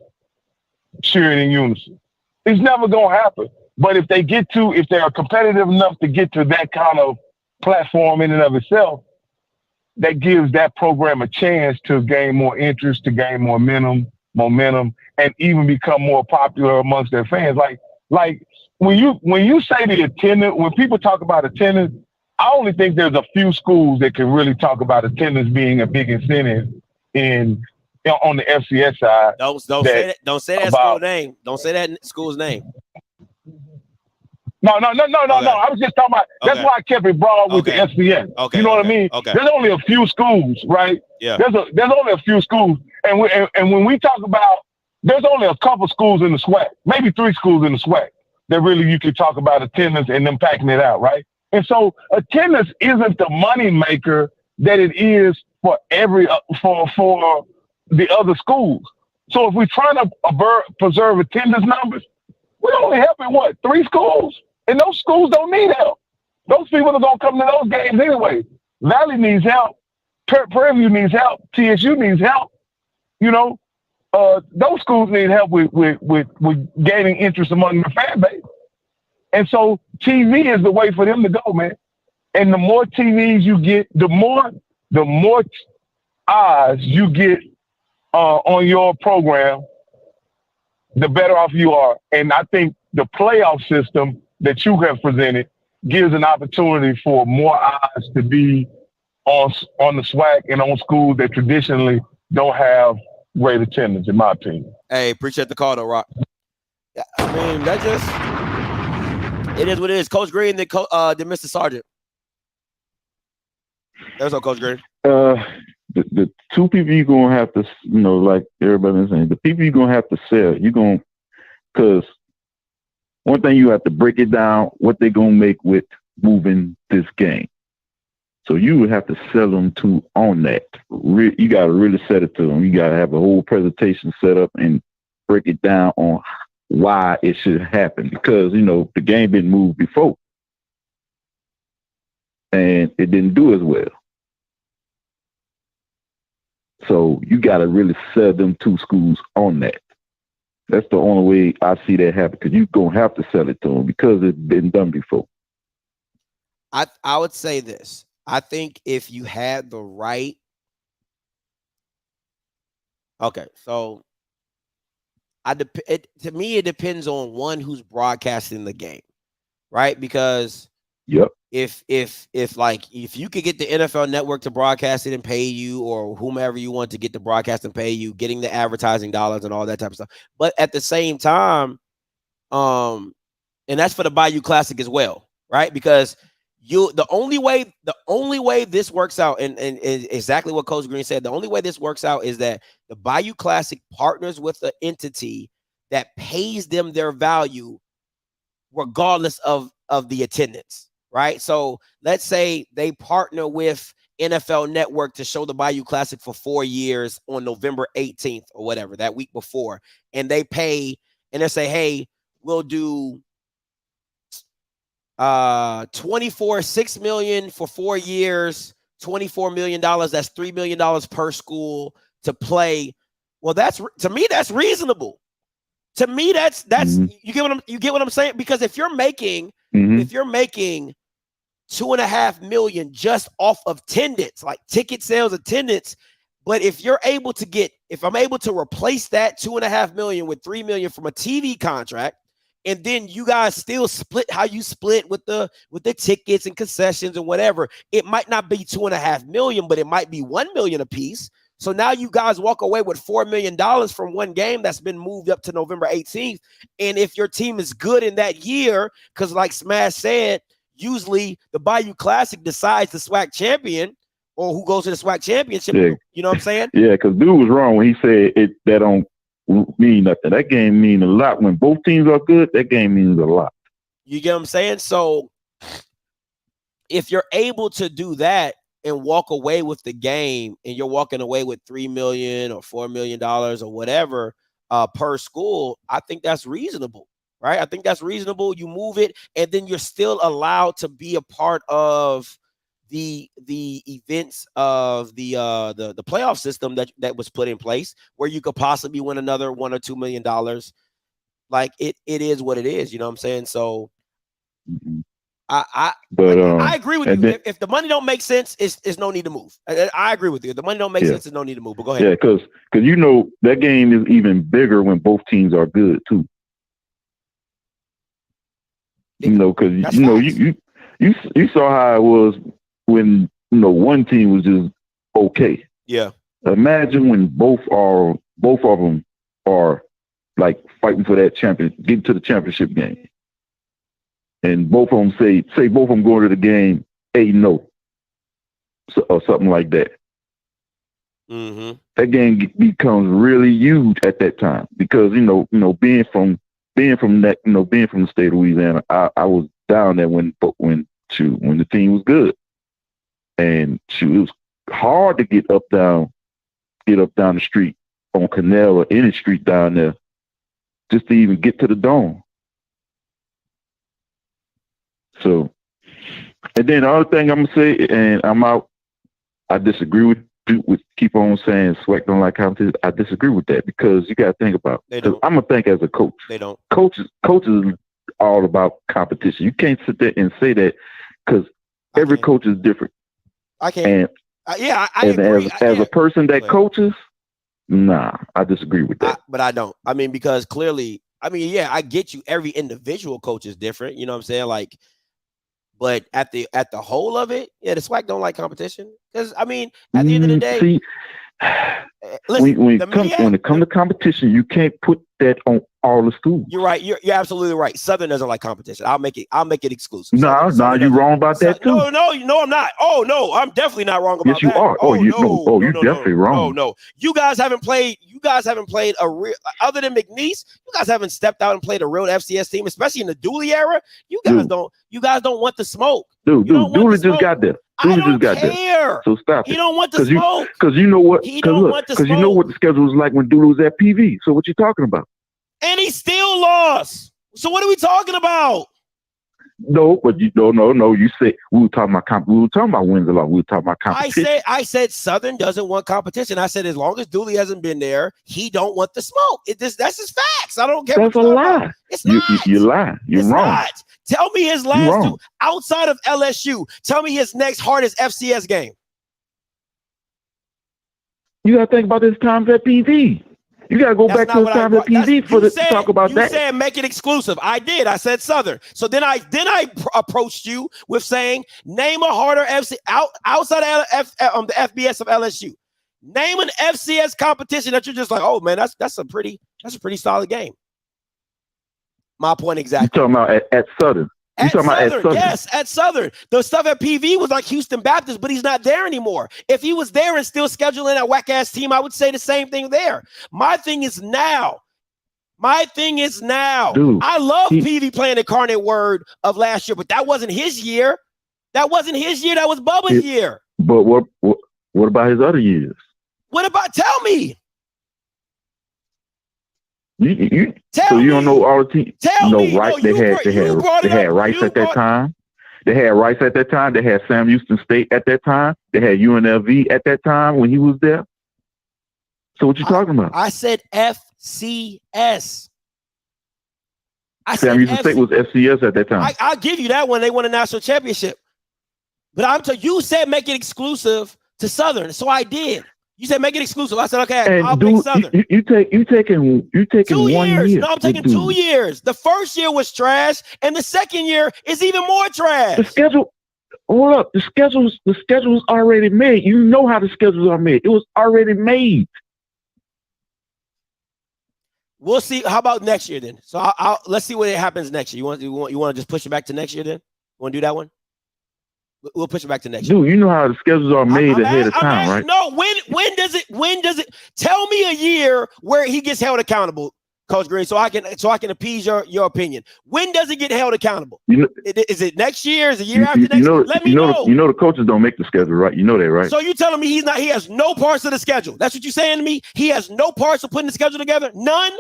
cheering in unison. It's never going to happen. But if they are competitive enough to get to that kind of platform in and of itself, that gives that program a chance to gain more interest, to gain more momentum, and even become more popular amongst their fans. Like when you say the attendance, when people talk about attendance, I only think there's a few schools that can really talk about attendance being a big incentive on the FCS side. Don't say that school name. Don't say that school's name. No. I was just talking about, that's why I kept it broad with the SCN. You know what I mean? Okay. There's only a few schools, right? Yeah. There's only a few schools. And when we talk about, there's only a couple schools in the SWAC, maybe 3 schools in the SWAC that really you could talk about attendance and them packing it out, right? And so attendance isn't the money maker that it is for for the other schools. So if we're trying to preserve attendance numbers, we're only helping 3 schools? And those schools don't need help. Those people are going to come to those games anyway. Valley needs help. Prairie View needs help. TSU needs help. You know, those schools need help with gaining interest among the fan base. And so TV is the way for them to go, man. And the more TVs you get, the more eyes you get on your program, the better off you are. And I think the playoff system that you have presented gives an opportunity for more eyes to be on the SWAC and on schools that traditionally don't have great attendance, in my opinion. Hey, appreciate the call though, Rock. I mean, that just, it is what it is. Coach Green, then Mr. Sargent. There's no Coach Green. The 2 people you're going to have to, you know, like everybody's saying, the people you're going to have to sell, because one thing you have to break it down, what they're going to make with moving this game. So you would have to sell them to on that. You got to really set it to them. You got to have a whole presentation set up and break it down on why it should happen. Because, you know, the game been moved before. And it didn't do as well. So you got to really sell them 2 schools on that. That's the only way I see that happen, because you're going to have to sell it to them because it's been done before. I would say this. I think if you had the right. Okay, so to me, it depends on one who's broadcasting the game, right? Because yep. If you could get the NFL Network to broadcast it and pay you, or whomever you want to get the broadcast and pay you, getting the advertising dollars and all that type of stuff. But at the same time, and that's for the Bayou Classic as well, right? Because the only way this works out, and exactly what Coach Green said, the only way this works out is that the Bayou Classic partners with the entity that pays them their value regardless of the attendance, right? So let's say they partner with NFL Network to show the Bayou Classic for 4 years on November 18th or whatever, that week before, and they pay, and they say, hey, we'll do $6 million for 4 years, $24 million. That's $3 million per school to play. Well, to me, that's reasonable. To me, that's you get what I'm saying? Because if you're making $2.5 million just off of attendance, like ticket sales, attendance, but if I'm able to replace that $2.5 million with $3 million from a TV contract, and then you guys still split how you split with the tickets and concessions and whatever, it might not be $2.5 million, but it might be $1 million a piece. So now you guys walk away with $4 million from one game that's been moved up to November 18th. And if your team is good in that year, because like Smash said, usually the Bayou Classic decides the SWAC champion or who goes to the SWAC championship. Yeah. You know what I'm saying? Yeah, because dude was wrong when he said that don't mean nothing. That game means a lot. When both teams are good, that game means a lot. You get what I'm saying? So if you're able to do that and walk away with the game, and you're walking away with $3 million or $4 million or whatever per school, I think that's reasonable, right? I think that's reasonable. You move it, and then you're still allowed to be a part of the events of the playoff system that was put in place, where you could possibly win another $1 or $2 million. Like it is what it is. You know what I'm saying? So I agree with you. Then, if the money don't make sense, it's no need to move. I agree with you. If the money don't make sense, there's no need to move. But go ahead. Yeah, because that game is even bigger when both teams are good too. Because you saw how it was when one team was just okay. Yeah. Imagine when both of them are like fighting for that champion, getting to the championship game. And both of them say both of them going to the game 8-0, or something like that. Mm-hmm. That game becomes really huge at that time because being from the state of Louisiana, I was down there when the team was good, and it was hard to get up down the street on Canal or any street down there just to even get to the dome. So, and then the other thing I'm gonna say, and I'm out. I disagree with keep on saying SWAC don't like competition. I disagree with that because you got to think about. I'm gonna think as a coach. They don't. Coaches all about competition. You can't sit there and say that because every coach is different. I can't. I agree. As a person that coaches, nah, I disagree with that. But I don't. I mean, because clearly, I get you. Every individual coach is different. You know what I'm saying? Like. But at the whole of it, the SWAC don't like competition because at the end of the day, listen, when it comes to competition, you can't put that on all the schools. You're right. You're absolutely right. Southern doesn't like competition. I'll make it exclusive. No, you're wrong about that too. No, I'm not. Oh no, I'm definitely not wrong about that. Yes, you are. You're definitely wrong. No, you guys haven't played a real, other than McNeese. You guys haven't stepped out and played a real FCS team, especially in the Dooley era. You guys don't want the smoke. Dooley just got there. I don't care. So stop it. He don't want the smoke. Because you know what? Because you know what the schedule was like when Dooley was at PV. So what you talking about? And he still lost. So what are we talking about? No, but no. You said we were talking about wins a lot. We were talking about competition. I said Southern doesn't want competition. I said as long as Dooley hasn't been there, he don't want the smoke. That's his facts. I don't care. That's a lie. It's not. You're lying. You're wrong. Not. Tell me his last two outside of LSU. Tell me his next hardest FCS game. You got to think about this time at PV. You got to go back to the time at PV to talk about that. You said make it exclusive. I did. I said Southern. So then I approached you with saying name a harder FC outside of the FBS of LSU. Name an FCS competition that you're just like, oh man, that's a pretty solid game. My point exactly. You talking about at Southern? You talking about at Southern? Yes, at Southern. The stuff at PV was like Houston Baptist, but he's not there anymore. If he was there and still scheduling a whack-ass team, I would say the same thing there. My thing is now. My thing is now. Dude, I love PV playing Incarnate Word of last year, but that wasn't his year. That wasn't his year. That was Bubba's year. But what about his other years? What about? Tell me. So you don't know all the teams? Tell me. Right? They had Rice at that time. They had Rice at that time. They had Sam Houston State at that time. They had UNLV at that time when he was there. So what you talking about? I said FCS. Sam Houston State was FCS at that time. I'll give you that one. They won a national championship. But you said make it exclusive to Southern, so I did. You said make it exclusive. I said okay. I'll pick Southern. You taking 2 1 years. year. No, I'm taking 2 years. The first year was trash, and the second year is even more trash. The schedule. Hold up. The schedule's already made. You know how the schedules are made. It was already made. We'll see. How about next year then? So let's see what happens next year. You want to just push it back to next year then? You want to do that one? We'll push it back to next year. Dude, you know how the schedules are made ahead of time, right? No, when does it tell me a year where he gets held accountable, Coach Green, so I can appease your opinion. When does it get held accountable? Is it next year? Is it year after next year? Let me know. You know the coaches don't make the schedule, right? You know that, right? So you telling me he has no parts of the schedule. That's what you're saying to me? He has no parts of putting the schedule together? None.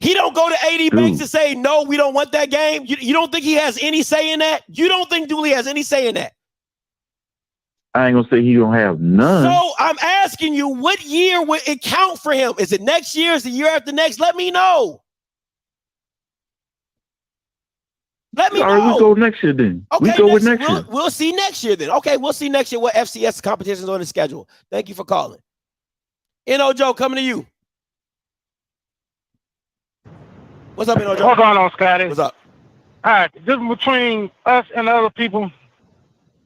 He don't go to AD Banks and say, no, we don't want that game. You don't think he has any say in that? You don't think Dooley has any say in that? I ain't gonna say he don't have none. So I'm asking you, what year would it count for him? Is it next year? Is it the year after next? Let me know. Let me know. All right, we go next year then. Okay, we go with next year. We'll see next year then. Okay, we'll see next year what FCS competitions on the schedule. Thank you for calling. N.O. Joe, coming to you. What's up, N.O. Joe? What's going on, Scotty? What's up? All right, this is between us and the other people.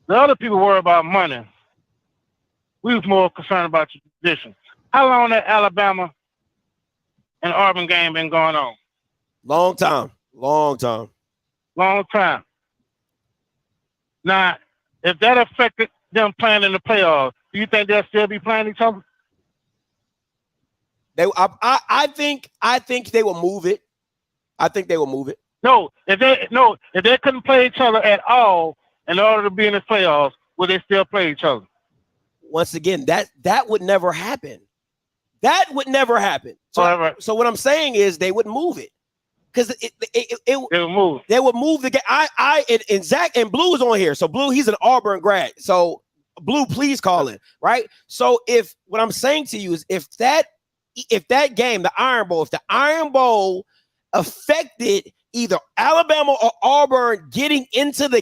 The other people worry about money. We was more concerned about tradition. How long that Alabama and Auburn game been going on? Long time. Long time. Now, if that affected them playing in the playoffs, do you think they'll still be playing each other? I think they will move it. I think they will move it. No, if they couldn't play each other at all in order to be in the playoffs, would they still play each other? Once again, that would never happen. That would never happen. So what I'm saying is they would move it. Because they would move. They would move the game. And Zach and Blue is on here. So Blue, he's an Auburn grad. So Blue, please call in, right? So if what I'm saying to you is if that game, the Iron Bowl, if the Iron Bowl affected either Alabama or Auburn getting into the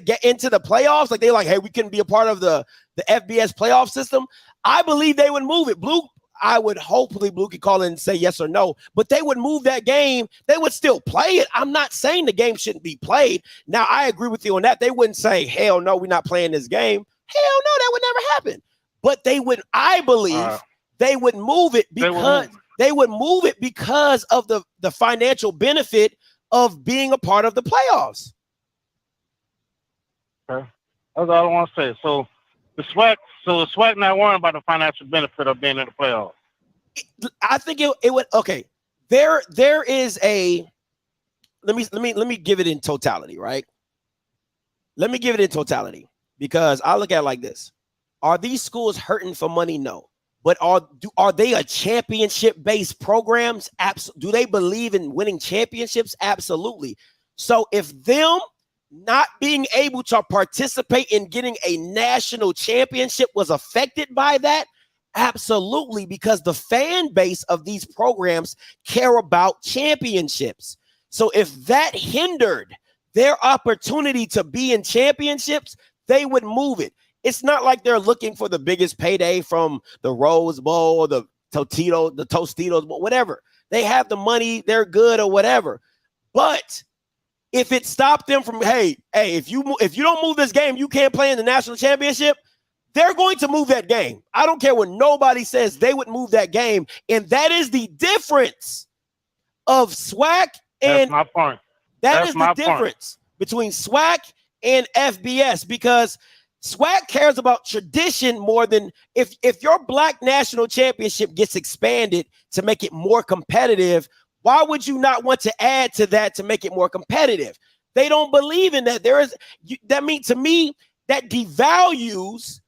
playoffs, like they're like, hey, we couldn't be a part of the FBS playoff system, I believe they would move it. Blue, I would hopefully Blue could call in and say yes or no, but they would move that game. They would still play it. I'm not saying the game shouldn't be played. Now, I agree with you on that. They wouldn't say, hell no, we're not playing this game. Hell no, that would never happen. But they would, I believe, they would move it because they would move it because of the financial benefit of being a part of the playoffs. Okay. That's all I want to say. So the SWAC not worrying about the financial benefit of being in the playoffs. I think it would. Okay, there is a. Let me give it in totality, right? Let me give it in totality because I look at it like this: are these schools hurting for money? No. But are they a championship-based programs? Do they believe in winning championships? Absolutely. So if them not being able to participate in getting a national championship was affected by that, absolutely, because the fan base of these programs care about championships. So if that hindered their opportunity to be in championships, they would move it. It's not like they're looking for the biggest payday from the Rose Bowl or the Tostitos, whatever. They have the money, they're good or whatever. But if it stopped them from, hey, if you don't move this game, you can't play in the national championship, they're going to move that game. I don't care what nobody says, they would move that game. And that is the difference of SWAC and that's my point. That is the difference between SWAC and FBS, because SWAC cares about tradition more than if your black national championship gets expanded to make it more competitive, why would you not want to add to that to make it more competitive? They don't believe in that. That means to me that devalues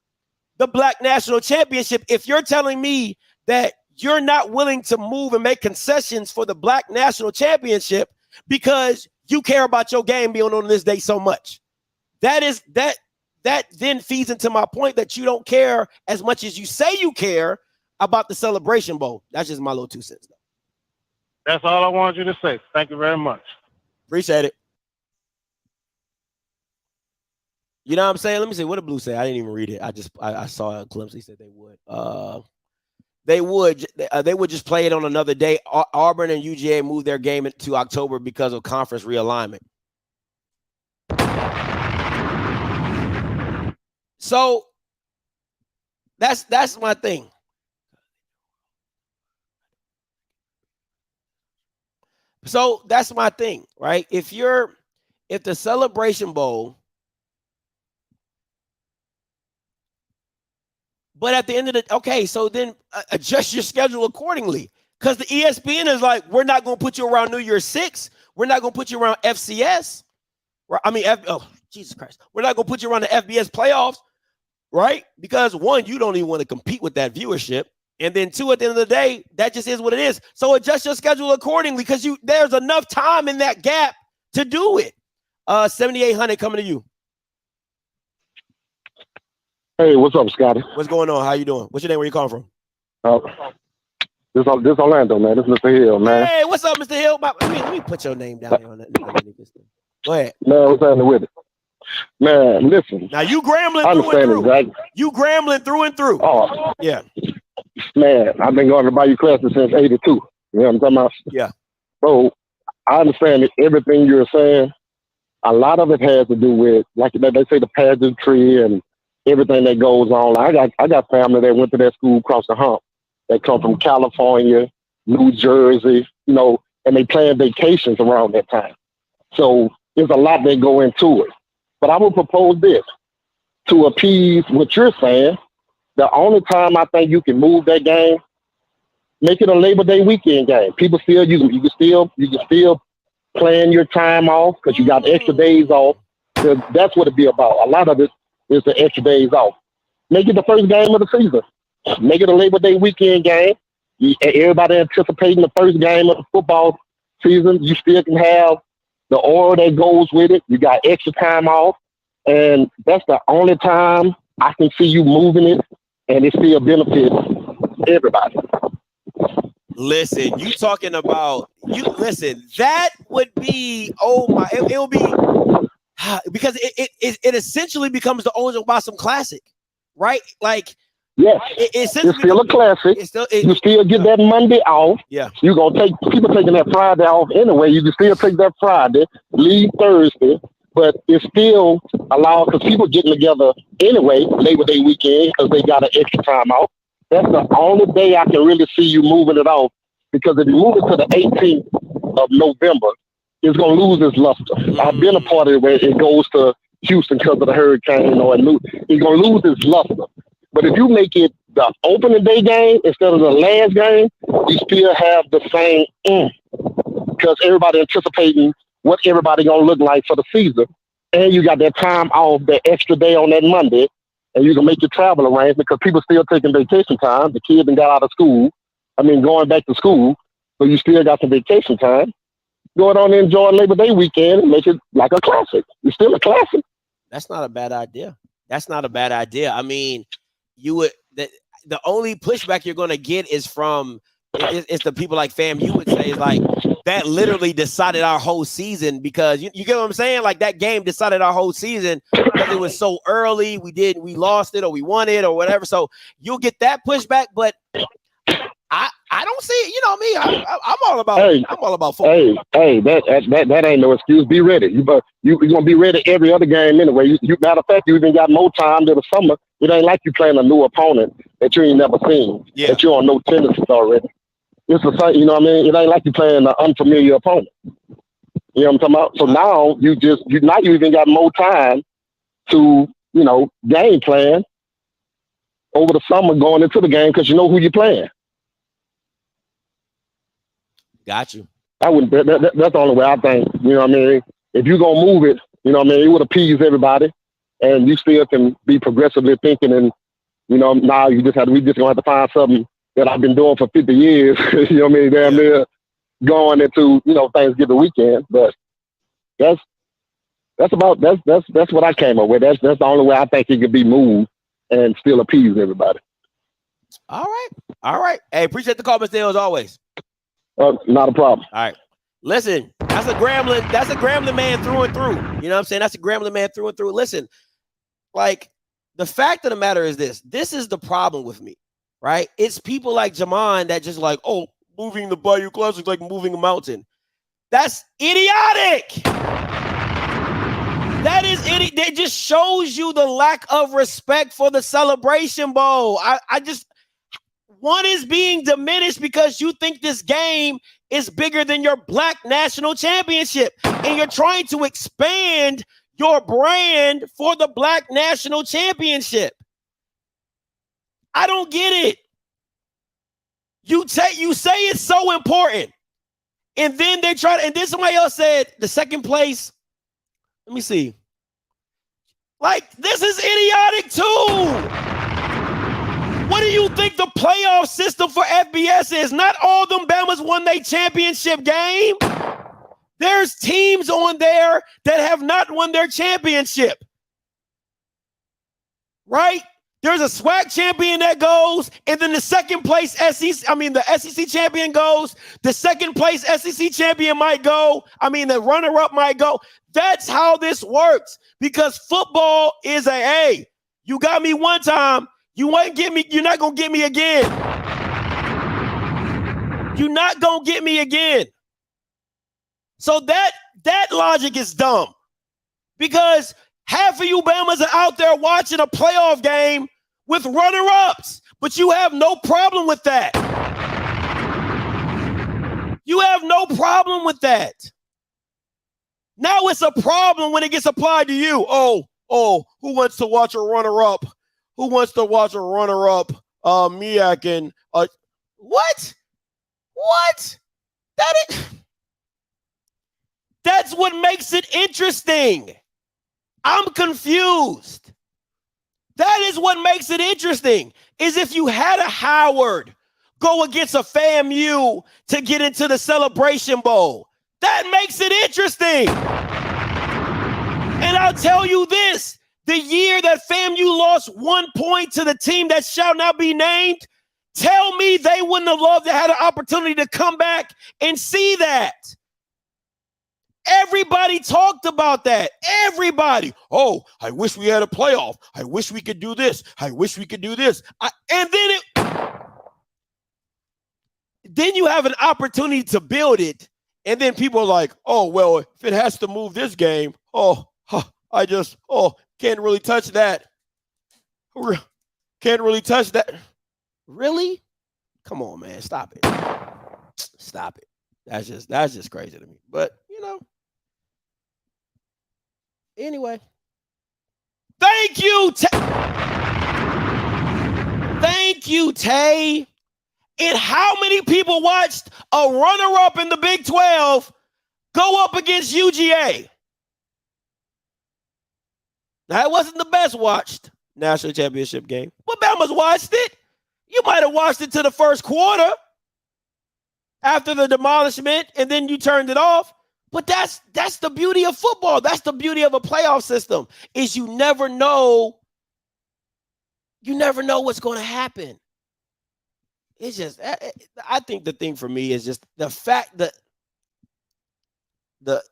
the black national championship. If you're telling me that you're not willing to move and make concessions for the black national championship because you care about your game being on this day so much, that then feeds into my point that you don't care as much as you say you care about the Celebration Bowl. That's just my little 2 cents, though. That's all I wanted you to say. Thank you very much. Appreciate it. You know what I'm saying? Let me see. What did Blue say? I didn't even read it. I saw a glimpse. He said they would. They would just play it on another day. Auburn and UGA moved their game to October because of conference realignment. So that's my thing. So that's my thing, right? If the Celebration Bowl, but at the end of the okay, so then adjust your schedule accordingly. Because the ESPN is like, we're not going to put you around New Year's 6. We're not going to put you around FCS. Jesus Christ. We're not going to put you around the FBS playoffs, right? Because one, you don't even want to compete with that viewership. And then two, at the end of the day, that just is what it is. So adjust your schedule accordingly because there's enough time in that gap to do it. 7,800 coming to you. Hey, what's up, Scotty? What's going on? How you doing? What's your name? Where you calling from? This Orlando, man. This is Mr. Hill, man. Hey, what's up, Mr. Hill? Let me put your name down here on that. Go ahead. Man, what's happening with it? Man, listen. Now you grambling through and through. Exactly. You grambling through and through. Oh, yeah. Man, I've been going to Bayou classes since '82. You know what I'm talking about? Yeah. Bro, I understand everything you're saying. A lot of it has to do with, like they say, the pageantry and everything that goes on. I got family that went to that school across the hump. They come from California, New Jersey, you know, and they plan vacations around that time. So there's a lot that go into it. But I would propose this to appease what you're saying. The only time I think you can move that game, make it a Labor Day weekend game. People still you can still plan your time off because you got extra days off. That's what it be about. A lot of it is the extra days off. Make it the first game of the season. Make it a Labor Day weekend game. Everybody anticipating the first game of the football season. You still can have the order that goes with it. You got extra time off. And that's the only time I can see you moving it, and it still benefits everybody. Listen, you talking about that would be it will be because it essentially becomes the Owens and Watson Classic, right? Like yes, it's still a classic. You still get that Monday off. Yeah, you're gonna take people taking that Friday off anyway. You can still take that Friday, leave Thursday, but it's still allowed because people getting together anyway Labor Day weekend because they got an extra time off. That's the only day I can really see you moving it off, because if you move it to the 18th of November, it's going to lose its luster. I've been a part of it where it goes to Houston because of the hurricane, it's going to lose its luster. But if you make it the opening day game instead of the last game, you still have the same because everybody anticipating what everybody going to look like for the season. And you got that time off, that extra day on that Monday, and you can make your travel arrangements because people still taking vacation time. The kids got out of school. Going back to school. So you still got some vacation time. Go on and enjoy Labor Day weekend and make it like a classic. It's still a classic. That's not a bad idea. You would the only pushback you're going to get is from it's the people like fam. You would say is like that literally decided our whole season because you get what I'm saying? Like that game decided our whole season because it was so early. We lost it or we won it or whatever. So you'll get that pushback, but I don't see it. You know me. I'm all about football. Hey, that ain't no excuse. Be ready. You're gonna be ready every other game anyway. You matter of fact, you even got more time to the summer. It ain't like you playing a new opponent that you ain't never seen. Yeah. That you don't know tendencies already. It's the same. You know what I mean? It ain't like you playing an unfamiliar opponent. You know what I'm talking about? So now you even got more time to game plan over the summer going into the game because you know who you're playing. Got you. I wouldn't. That's the only way I think. You know what I mean? If you're gonna move it, you know what I mean, it would appease everybody, and you still can be progressively thinking. And now we just gonna have to find something that I've been doing for 50 years. You know what I mean? Damn near going into Thanksgiving weekend. But that's what I came up with. That's the only way I think it could be moved and still appease everybody. All right. Hey, appreciate the call, Mr. Hill, as always. Not a problem. All right. Listen, that's a Grambling man through and through. You know what I'm saying? That's a Grambling man through and through. Listen, like, the fact of the matter is this. This is the problem with me, right? It's people like Jamon that just like, oh, moving the Bayou Classic like moving a mountain. That's idiotic. That is idiot. That just shows you the lack of respect for the Celebration Bowl. One is being diminished because you think this game is bigger than your Black National Championship, and you're trying to expand your brand for the Black National Championship. I don't get it. You say it's so important, and then they try to, and then somebody else said the second place. Let me see. Like, this is idiotic too. What do you think the playoff system for FBS is? Not all them Bamas won their championship game. There's teams on there that have not won their championship. Right? There's a SWAC champion that goes, and then the second place the SEC champion goes. The second place SEC champion might go. The runner-up might go. That's how this works, because football is you got me one time. You're not going to get me again. You're not going to get me again. So that logic is dumb, because half of you Bamas are out there watching a playoff game with runner-ups, but you have no problem with that. You have no problem with that. Now it's a problem when it gets applied to you. Oh, who wants to watch a runner-up? Who wants to watch a runner-up? Miak and what? What? That's what makes it interesting. I'm confused. That is what makes it interesting. Is if you had a Howard go against a FAMU to get into the Celebration Bowl, that makes it interesting. And I'll tell you this. The year that FAMU lost 1 point to the team that shall not be named, tell me they wouldn't have loved to have an opportunity to come back and see that. Everybody talked about that. Everybody. Oh, I wish we had a playoff. I wish we could do this. I wish we could do this. Then you have an opportunity to build it, and then people are like, oh, well, if it has to move this game, can't really touch that. Can't really touch that. Really? Come on, man. Stop it. Stop it. That's just crazy to me. But, anyway. Thank you, Thank you, Tay. And how many people watched a runner-up in the Big 12 go up against UGA? Now, it wasn't the best watched national championship game, but Bama's watched it. You might have watched it to the first quarter after the demolishment, and then you turned it off. But that's the beauty of football. That's the beauty of a playoff system, is you never know. You never know what's going to happen. It's just, I think the thing for me is just the fact that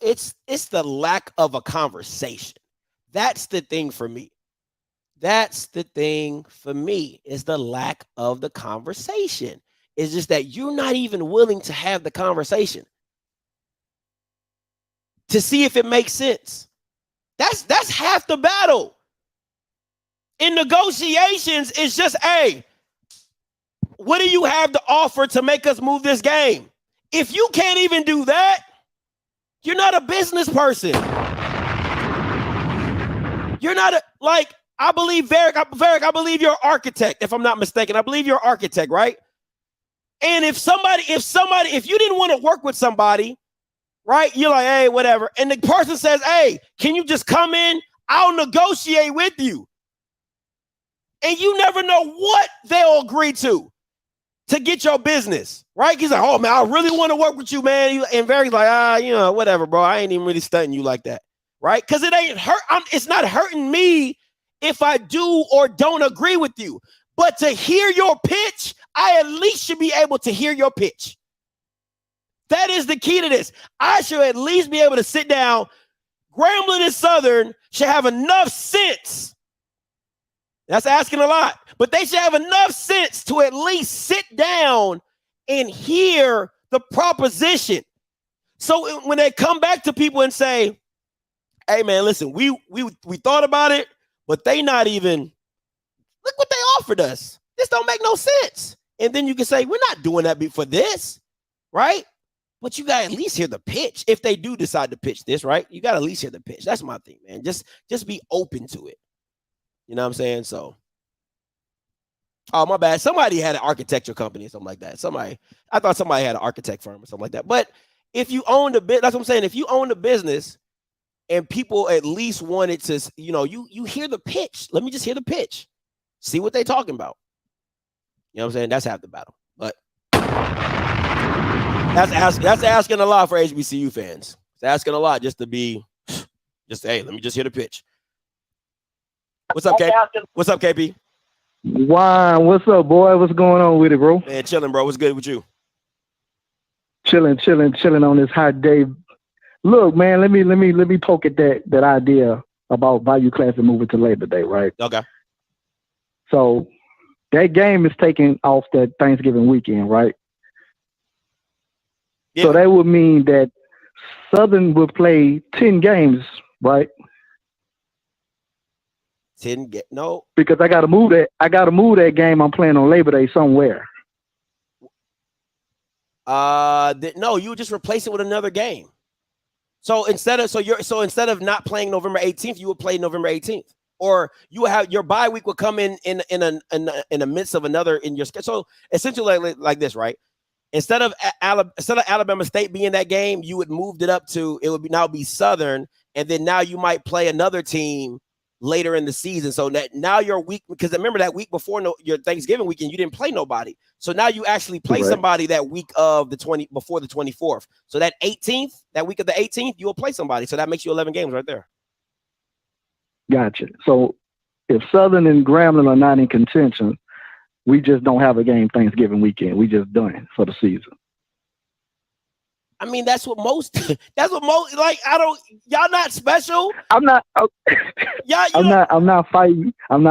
it's the lack of a conversation. That's the thing for me. That's the thing for me, is the lack of the conversation. It's just that you're not even willing to have the conversation to see if it makes sense. That's half the battle. In negotiations, it's just, hey, what do you have to offer to make us move this game? If you can't even do that, you're not a business person. You're not I believe Varick, I believe you're an architect, if I'm not mistaken. I believe you're an architect, right? And if you didn't want to work with somebody, right? You're like, hey, whatever. And the person says, hey, can you just come in? I'll negotiate with you. And you never know what they'll agree to get your business, right? He's like, oh, man, I really want to work with you, man. And Varick's like, whatever, bro. I ain't even really stunting you like that, right? Because it ain't hurt. It's not hurting me if I do or don't agree with you. But to hear your pitch, I at least should be able to hear your pitch. That is the key to this. I should at least be able to sit down. Grambling and Southern should have enough sense. That's asking a lot. But they should have enough sense to at least sit down and hear the proposition. So when they come back to people and say, hey, man, listen, we thought about it, but they not even, look what they offered us. This don't make no sense. And then you can say, we're not doing that for this, right? But you got to at least hear the pitch. If they do decide to pitch this, right? You got to at least hear the pitch. That's my thing, man. Just be open to it. You know what I'm saying? So, oh, my bad. Somebody had an architecture company or something like that. I thought somebody had an architect firm or something like that. But if you own the business, that's what I'm saying. If you own the business and people at least wanted to, you hear the pitch. Let me just hear the pitch. See what they talking about. You know what I'm saying? That's half the battle. But that's asking a lot for HBCU fans. It's asking a lot just to be, hey, let me just hear the pitch. What's up, KP? What's up, KP? Wow, what's up, boy? What's going on with it, bro? Man, chilling, bro. What's good with you? Chilling on this hot day. Look, man, let me poke at that idea about Bayou Classic moving to Labor Day, right? Okay. So that game is taking off that Thanksgiving weekend, right? Yeah. So that would mean that Southern would play 10 games, right? 10 no. Because I gotta move that game I'm playing on Labor Day somewhere. No, you would just replace it with another game. So instead of not playing November 18th, you would play November 18th. Or you would have your bye week would come in the midst of another in your schedule. So essentially like this, right? Instead of Alabama State being that game, you would moved it up to it would now be Southern, and then now you might play another team later in the season. So that now your week, because remember that week before your Thanksgiving weekend, you didn't play nobody. So now you actually play somebody that week of before the 24th. So that 18th, that week of the 18th, you will play somebody. So that makes you 11 games right there. Gotcha. So if Southern and Grambling are not in contention, we just don't have a game Thanksgiving weekend. We just done for the season. I mean, that's what most like, y'all not special. I'm not fighting. I'm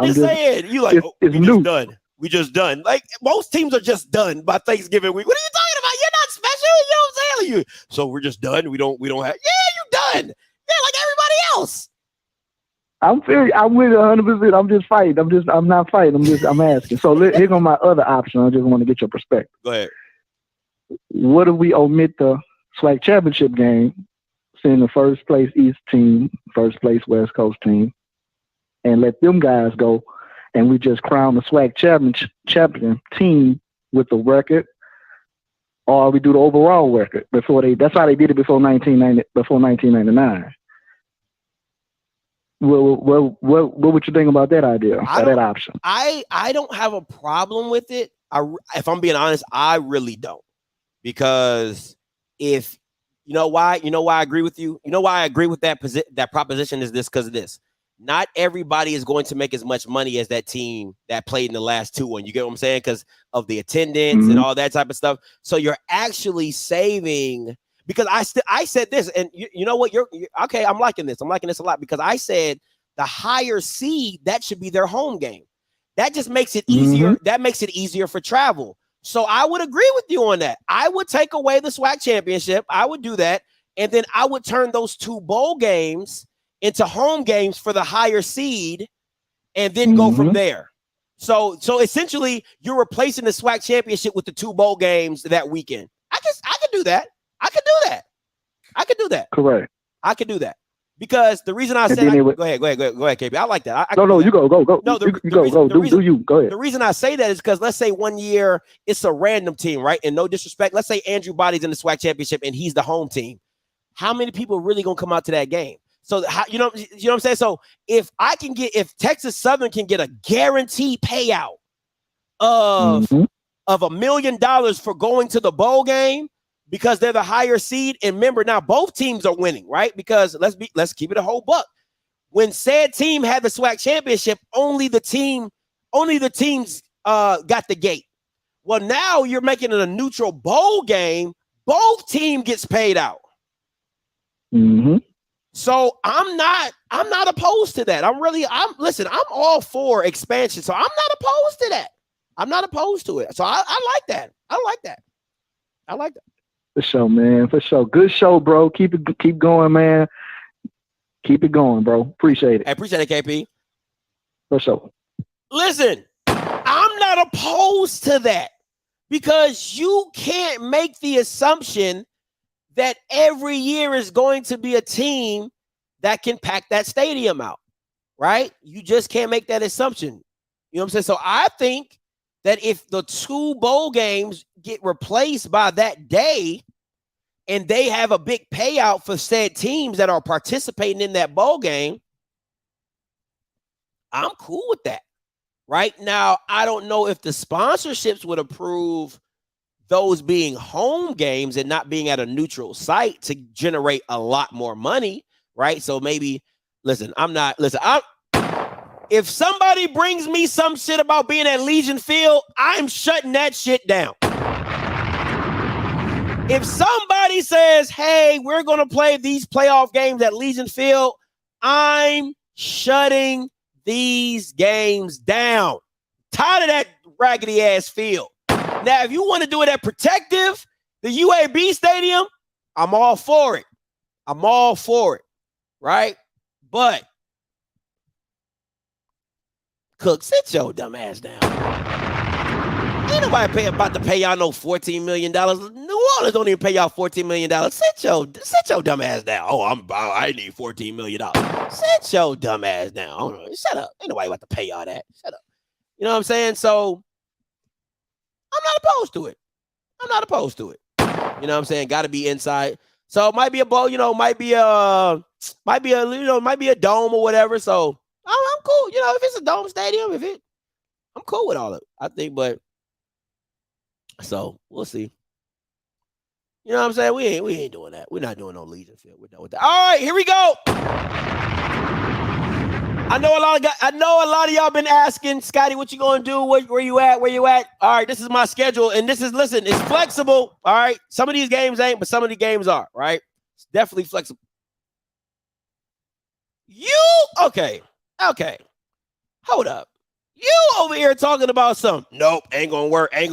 just saying, you like, it's we new. Just done. We just done. Like most teams are just done by Thanksgiving week. What are you talking about? You're not special. You know what I'm saying? So we're just done. We don't have, you done. Yeah, like everybody else. I'm with 100%. I'm just fighting. I'm not fighting. I'm asking. So here goes my other option. I just want to get your perspective. Go ahead. What if we omit the SWAC championship game, send the first place East team, first place West Coast team, and let them guys go, and we just crown the SWAC champion team with the record, or we do the overall record that's how they did it before 1999. What would you think about that idea, that option? I don't have a problem with it. If I'm being honest, I really don't. Because if you know why I agree with you. You know why I agree with that proposition is this, because of this. Not everybody is going to make as much money as that team that played in the last two one. You get what I'm saying? Because of the attendance and all that type of stuff. So you're actually saving. Because I said this, and you know what? You're okay. I'm liking this. I'm liking this a lot, because I said the higher seed, that should be their home game. That just makes it easier. That makes it easier for travel. So I would agree with you on that. I would take away the SWAC championship. I would do that. And then I would turn those two bowl games into home games for the higher seed and then go from there. So essentially you're replacing the SWAC championship with the two bowl games that weekend. I could do that. I could do that. Correct. I could do that. Because the reason I said, go ahead, KB. I like that. No, you go. No, do you. Go ahead. The reason I say that is because let's say one year it's a random team, right? And no disrespect, let's say Andrew Body's in the SWAC championship and he's the home team. How many people are really gonna come out to that game? So you know what I'm saying? So if Texas Southern can get a guaranteed payout of $1 million for going to the bowl game because they're the higher seed, and remember now both teams are winning, right? Because let's keep it a whole buck. When said team had the SWAC championship, only the teams got the gate. Well, now you're making it a neutral bowl game. Both team gets paid out. So I'm not opposed to that. I'm all for expansion. So I'm not opposed to that. I'm not opposed to it. So I like that. I like that. For sure, man. For sure. Good show, bro. Keep going, man. Keep it going, bro. Appreciate it. I appreciate it, KP. For sure. Listen, I'm not opposed to that because you can't make the assumption that every year is going to be a team that can pack that stadium out, right? You just can't make that assumption. You know what I'm saying? So I think that if the 2 bowl games get replaced by that day and they have a big payout for said teams that are participating in that bowl game, I'm cool with that. Right now, I don't know if the sponsorships would approve those being home games and not being at a neutral site to generate a lot more money, right? So maybe, if somebody brings me some shit about being at Legion Field, I'm shutting that shit down. If somebody says, hey, we're going to play these playoff games at Legion Field, I'm shutting these games down. Tired of that raggedy ass field. Now, if you want to do it at Protective, the UAB Stadium, I'm all for it. Right? But Cook, sit your dumb ass down. Ain't nobody about to pay y'all no $14 million. New Orleans don't even pay y'all $14 million. Sit your dumb ass down. Oh, I need $14 million. Sit your dumb ass down. Shut up. Ain't nobody about to pay y'all that. Shut up. You know what I'm saying? So I'm not opposed to it. You know what I'm saying? Got to be inside. So it might be a bowl, might be a dome or whatever. So I'm cool. If it's a dome stadium, I'm cool with all of it. I think, but so we'll see. You know what I'm saying? We ain't doing that. We're not doing no Legion Field. We're done with that. All right, here we go. I know a lot of y'all been asking, Scotty, what you gonna do? Where you at? All right, this is my schedule, and it's flexible. All right, some of these games ain't, but some of the games are. Right, it's definitely flexible. Okay, hold up. You over here talking about something? Nope, ain't gonna work. And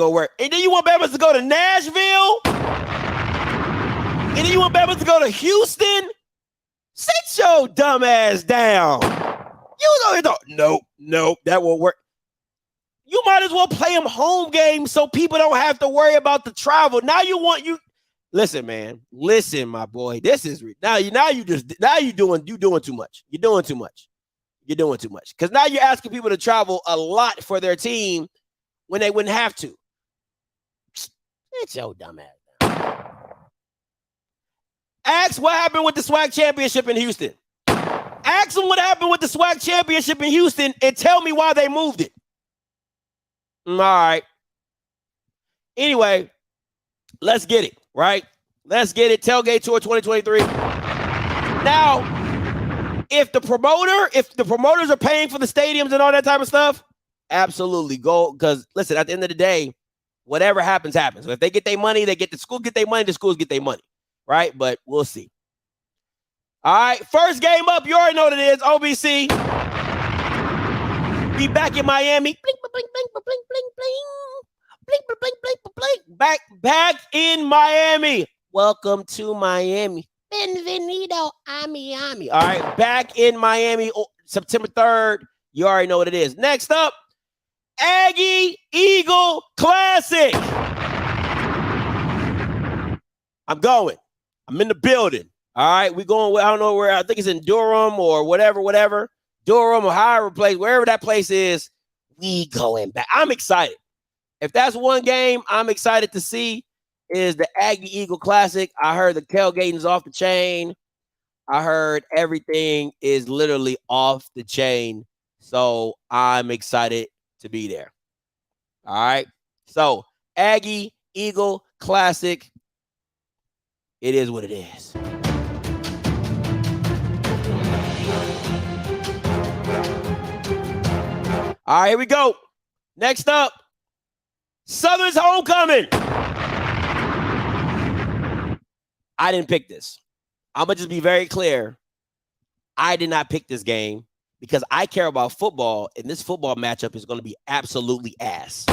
then you want Bama to go to Nashville? And then you want Bama to go to Houston? Sit your dumb ass down. You was over here talking, nope, that won't work. You might as well play them home games so people don't have to worry about the travel. Now you listen, man. Listen, my boy. This is now you doing too much. You're doing too much. Because now you're asking people to travel a lot for their team when they wouldn't have to. It's your dumb ass. Ask what happened with the SWAC championship in Houston. Ask them what happened with the SWAC championship in Houston and tell me why they moved it. All right. Anyway, let's get it, right? Let's get it. Tailgate Tour 2023. Now, if the promoters are paying for the stadiums and all that type of stuff, absolutely go. Because listen, at the end of the day, whatever happens, happens. If they get their money, the schools get their money, the schools get their money. Right? But we'll see. All right. First game up, you already know what it is. OBC. Be back in Miami. Blink, blink, blink, blink, blink, blink, blink. Blink, blink, blink, blink, blink. Back in Miami. Welcome to Miami. Benvenido a Miami. All right. Back in Miami, September 3rd. You already know what it is. Next up, Aggie Eagle Classic. I'm going. I'm in the building. All right, we going. I don't know where. I think it's in Durham or whatever. Durham or however place, wherever that place is. We going back. I'm excited. If that's one game I'm excited to see is the Aggie Eagle Classic. I heard the tailgating is off the chain. I heard everything is literally off the chain. So I'm excited to be there. All right. So Aggie Eagle Classic. It is what it is. All right, here we go. Next up, Southern's homecoming. I didn't pick this. I'm going to just be very clear. I did not pick this game because I care about football, and this football matchup is going to be absolutely ass.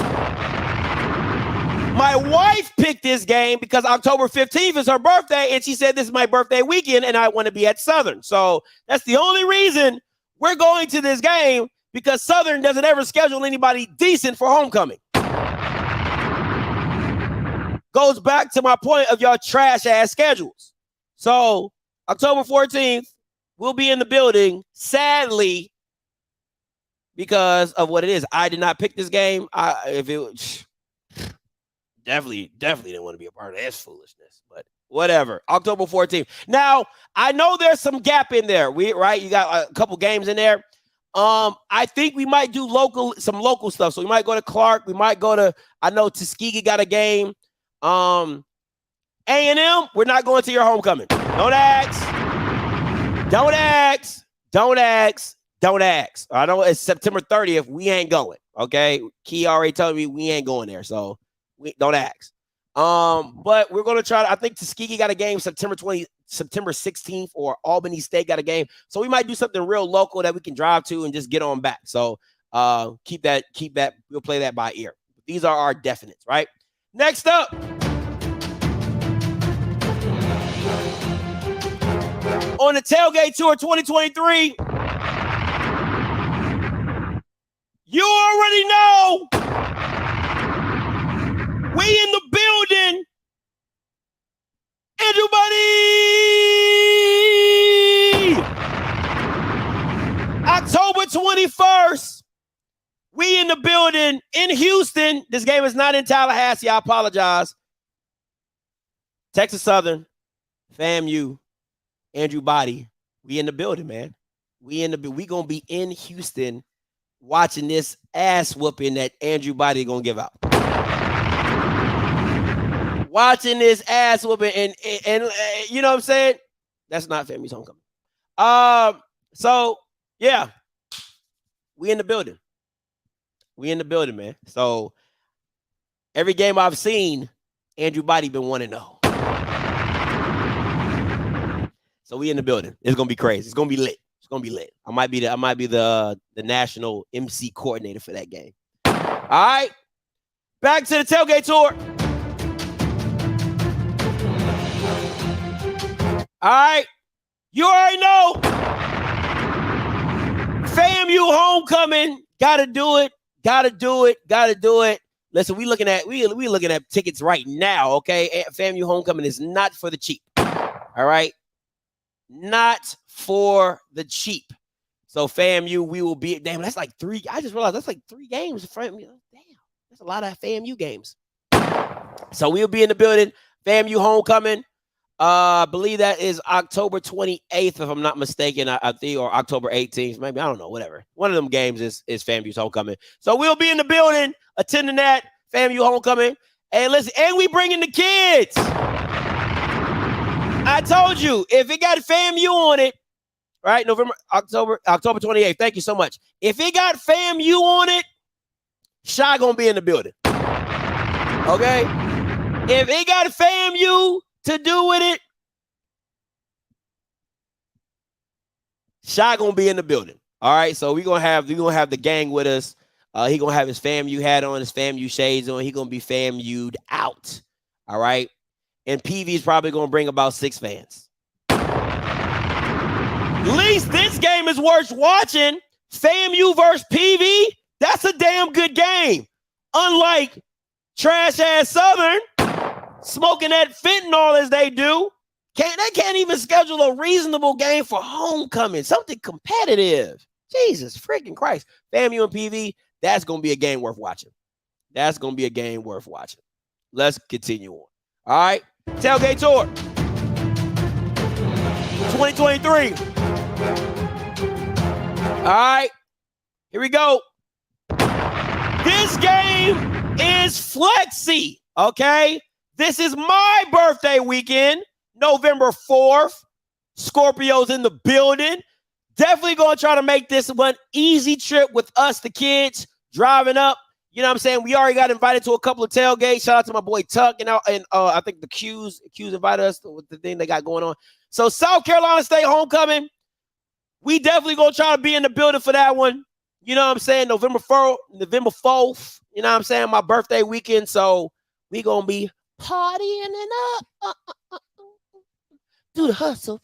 My wife picked this game because October 15th is her birthday, and she said this is my birthday weekend, and I want to be at Southern. So that's the only reason we're going to this game, because Southern doesn't ever schedule anybody decent for homecoming. Goes back to my point of y'all trash-ass schedules. So October 14th, we'll be in the building, sadly, because of what it is. I did not pick this game. Definitely didn't want to be a part of this foolishness, but whatever. October 14th. Now, I know there's some gap in there. Right? You got a couple games in there. I think we might do some local stuff. So we might go to Clark. We might go to, I know Tuskegee got a game. A&M, we're not going to your homecoming. Don't ask. I know it's September 30th. We ain't going. Okay. Key already told me we ain't going there. So don't ask. But we're going to try to, I think Tuskegee got a game September 16th, or Albany State got a game. So we might do something real local that we can drive to and just get on back. So keep that. We'll play that by ear. These are our definites, right? Next up. On the Tailgate Tour 2023, you already know we in the building. Andrew Buddy! October 21st, we in the building in Houston. This game is not in Tallahassee. I apologize. Texas Southern, FAMU, Andrew Body. We in the building, man. We gonna be in Houston watching this ass whooping that Andrew Body gonna give out. Watching this ass whooping and you know what I'm saying? That's not FAMU's homecoming. So yeah, we in the building. We in the building, man. So every game I've seen, Andrew Body been 1-0. So we in the building. It's gonna be crazy. It's gonna be lit. It's gonna be lit. I might be the national MC coordinator for that game. All right. Back to the Tailgate Tour. All right. You already know. FAMU homecoming. Gotta do it. Listen, we looking at tickets right now, okay? FAMU homecoming is not for the cheap. All right? Not for the cheap. So FAMU, we will be, damn, that's like 3. I just realized that's like 3 games. Damn, that's a lot of FAMU games. So we'll be in the building. FAMU homecoming. I believe that is October 28th, if I'm not mistaken. I think, or October 18th, maybe. I don't know, whatever. One of them games is FAMU's homecoming. So we'll be in the building attending that FAMU homecoming. And listen, and we bringing the kids. I told you, if it got FAMU on it, right? October 28th. Thank you so much. If it got FAMU on it, Shy gonna be in the building. Okay? If it got FAMU to do with it, Shy gonna be in the building. All right, so we're gonna have the gang with us. He gonna have his FAMU hat on, his FAMU shades on. He gonna be FAMU'd out. All right, and PV is probably gonna bring about 6 fans. At least this game is worth watching. FAMU versus PV. That's a damn good game. Unlike trash ass Southern smoking that fentanyl as they do. They can't even schedule a reasonable game for homecoming, something competitive. Jesus freaking Christ. FAMU and PV, that's going to be a game worth watching. That's going to be a game worth watching. Let's continue on. All right. Tailgate Tour 2023. All right. Here we go. This game is flexi, okay? This is my birthday weekend, November 4th. Scorpio's in the building. Definitely going to try to make this one easy trip with us, the kids, driving up. You know what I'm saying? We already got invited to a couple of tailgates. Shout out to my boy Tuck and I think the Q's invited us with the thing they got going on. So South Carolina State homecoming, we definitely going to try to be in the building for that one. You know what I'm saying? November 4th. You know what I'm saying? My birthday weekend. So we going to be partying and up. Do the hustle.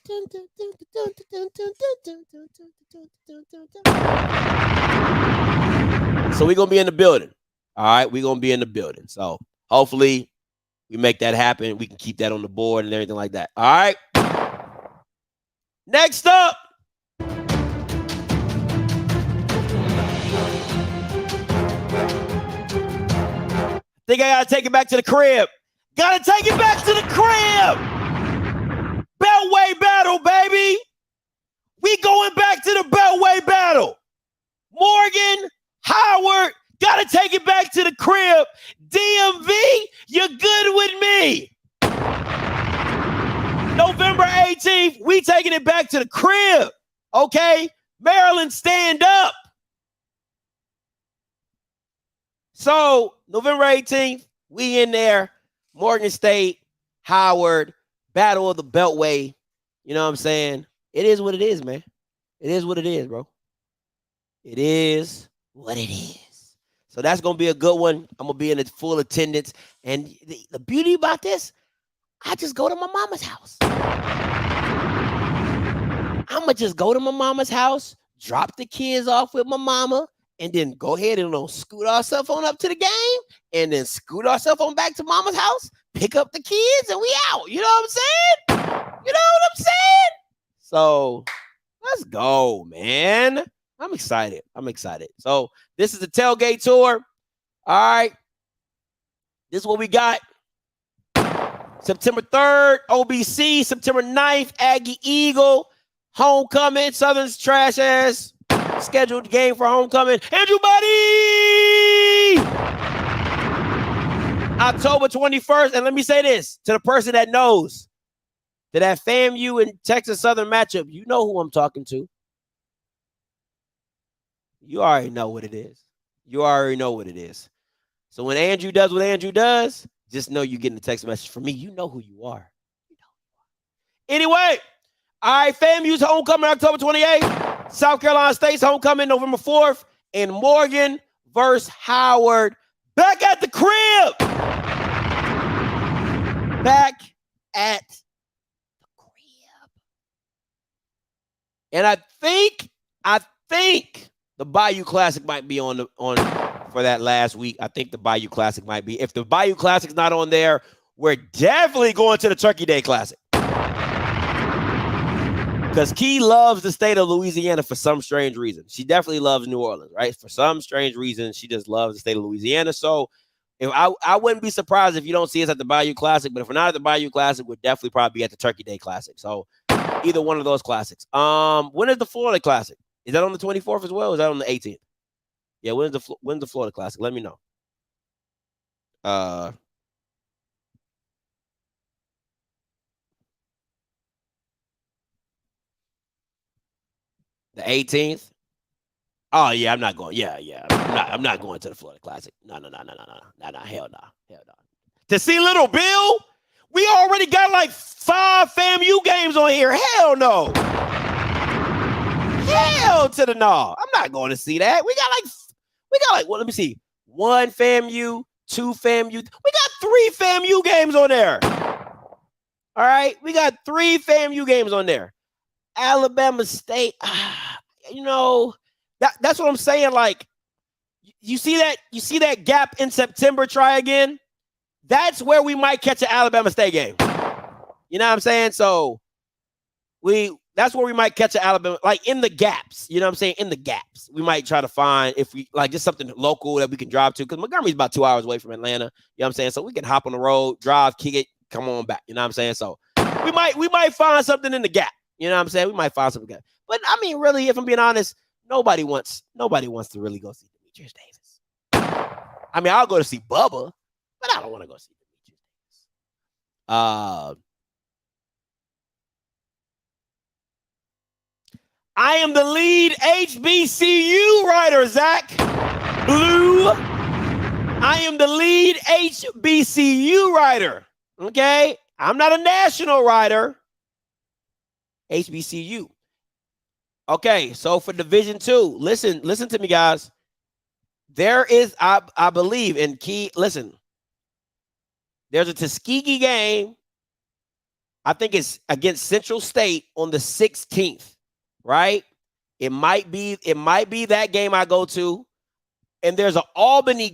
So we're going to be in the building. All right, we're going to be in the building. So hopefully we make that happen. We can keep that on the board and everything like that. All right. Next up. Think I got to take it back to the crib. Got to take it back to the crib. Beltway battle, baby. We going back to the Beltway battle. Morgan, Howard, got to take it back to the crib. DMV, you're good with me. November 18th, we taking it back to the crib. Okay? Maryland, stand up. So, November 18th, we in there. Morgan State, Howard, Battle of the Beltway. You know what I'm saying? It is what it is, man. It is what it is, bro. It is what it is. So that's going to be a good one. I'm going to be in full attendance. And the beauty about this, I just go to my mama's house. I'm going to just go to my mama's house, drop the kids off with my mama, and then go ahead and scoot ourselves on up to the game, and then scoot ourselves on back to mama's house, pick up the kids, and we out. You know what I'm saying? You know what I'm saying? So let's go, man. I'm excited. So this is the tailgate tour. All right. This is what we got. September 3rd, OBC. September 9th, Aggie Eagle. Homecoming, Southern's trash ass. Scheduled game for homecoming. Andrew Buddy! October 21st. And let me say this to the person that knows that FAMU and Texas Southern matchup, you know who I'm talking to. You already know what it is. So when Andrew does what Andrew does, just know you're getting a text message from me. You know who you are. Anyway, all right, FAMU's homecoming October 28th. South Carolina State's homecoming November 4th. And Morgan versus Howard. Back at the crib. And I think the Bayou Classic might be on for that last week. I think the Bayou Classic might be. If the Bayou Classic's not on there, we're definitely going to the Turkey Day Classic. Because Key loves the state of Louisiana for some strange reason. She definitely loves New Orleans, right? For some strange reason, she just loves the state of Louisiana. So if I wouldn't be surprised if you don't see us at the Bayou Classic, but if we're not at the Bayou Classic, we'll definitely probably be at the Turkey Day Classic. So either one of those classics. When is the Florida Classic? Is that on the 24th as well? Or is that on the 18th? Yeah, when's the Florida Classic? Let me know. The 18th. Oh yeah, I'm not going. Yeah. I'm not going to the Florida Classic. No. Hell no. To see Little Bill, we already got like 5 FAMU games on here. Hell no. Hell to the no. I'm not going to see that. We got like well, let me see. 1 FAMU, 2 FAMU. We got 3 FAMU games on there. All right, we got 3 FAMU games on there. Alabama State, that's what I'm saying. Like, you see that gap in September. Try again. That's where we might catch an Alabama State game. You know what I'm saying? So that's where we might catch an Alabama, like in the gaps. You know what I'm saying? In the gaps. We might try to find if we like just something local that we can drive to, because Montgomery's about 2 hours away from Atlanta. You know what I'm saying? So we can hop on the road, drive, kick it, come on back. You know what I'm saying? So we might find something in the gap. You know what I'm saying? We might find something. But I mean, really, if I'm being honest, nobody wants to really go see Demetrius Davis. I mean, I'll go to see Bubba, but I don't want to go see Demetrius Davis. I am the lead HBCU writer, Zach Blue. I am the lead HBCU writer. Okay? I'm not a national writer. HBCU. Okay, so for Division 2, listen to me, guys. There is, I believe, in listen, there's a Tuskegee game. I think it's against Central State on the 16th, right? It might be that game I go to. And there's an Albany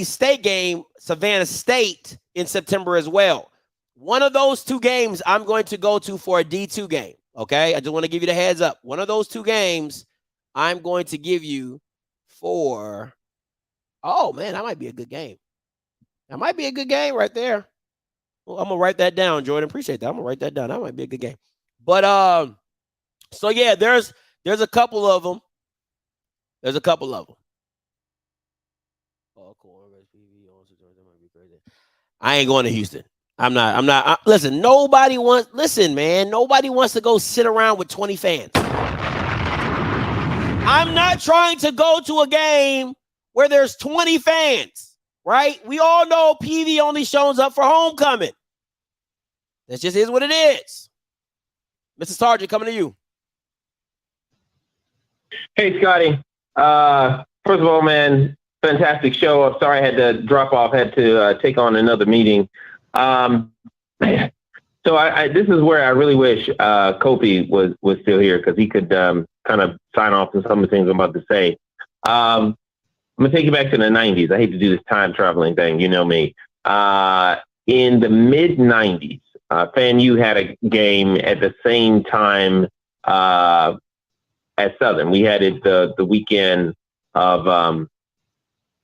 State game, Savannah State in September as well. One of those two games I'm going to go to for a D2 game. Okay, I just want to give you the heads up. One of those two games I'm going to give you for, oh man, that might be a good game. That might be a good game right there. Well, I'm going to write that down, Jordan. Appreciate that. I'm going to write that down. That might be a good game. But, so yeah, there's a couple of them. There's a couple of them. Oh, cool. I ain't going to Houston. I'm not. Listen, nobody wants to go sit around with 20 fans. I'm not trying to go to a game where there's 20 fans, right? We all know PV only shows up for homecoming. That just is what it is. Mr. Sargent, coming to you. Hey, Scotty. First of all, man, fantastic show. I'm sorry I had to drop off, had to take on another meeting. So this is where I really wish Kofi was still here, because he could kind of sign off on some of the things I'm about to say. I'm going to take you back to the 90s. I hate to do this time traveling thing. You know me. In the mid-90s, FAMU had a game at the same time as Southern. We had it the weekend of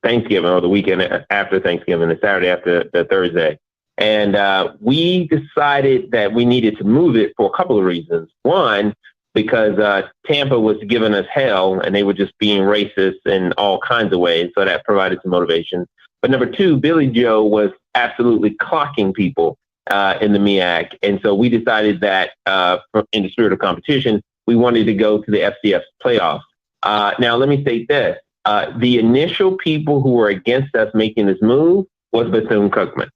Thanksgiving, or the weekend after Thanksgiving, the Saturday after the Thursday. And we decided that we needed to move it for a couple of reasons. One, because Tampa was giving us hell and they were just being racist in all kinds of ways. So that provided some motivation. But number two, Billy Joe was absolutely clocking people in the MEAC. And so we decided that in the spirit of competition, we wanted to go to the FCS playoffs. Now, let me state this. The initial people who were against us making this move was Bethune-Cookman.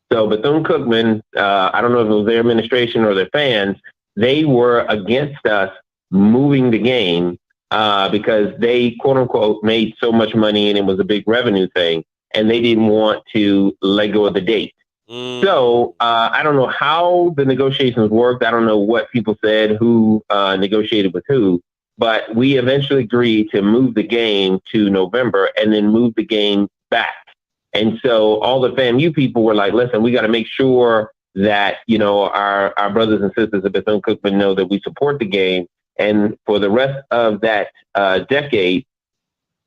So Bethune-Cookman, I don't know if it was their administration or their fans, they were against us moving the game because they, quote unquote, made so much money and it was a big revenue thing, and they didn't want to let go of the date. So I don't know how the negotiations worked. I don't know what people said, who negotiated with who, but we eventually agreed to move the game to November and then move the game back. And so all the FAMU people were like, listen, we got to make sure that, you know, our brothers and sisters at Bethune-Cookman know that we support the game. And for the rest of that decade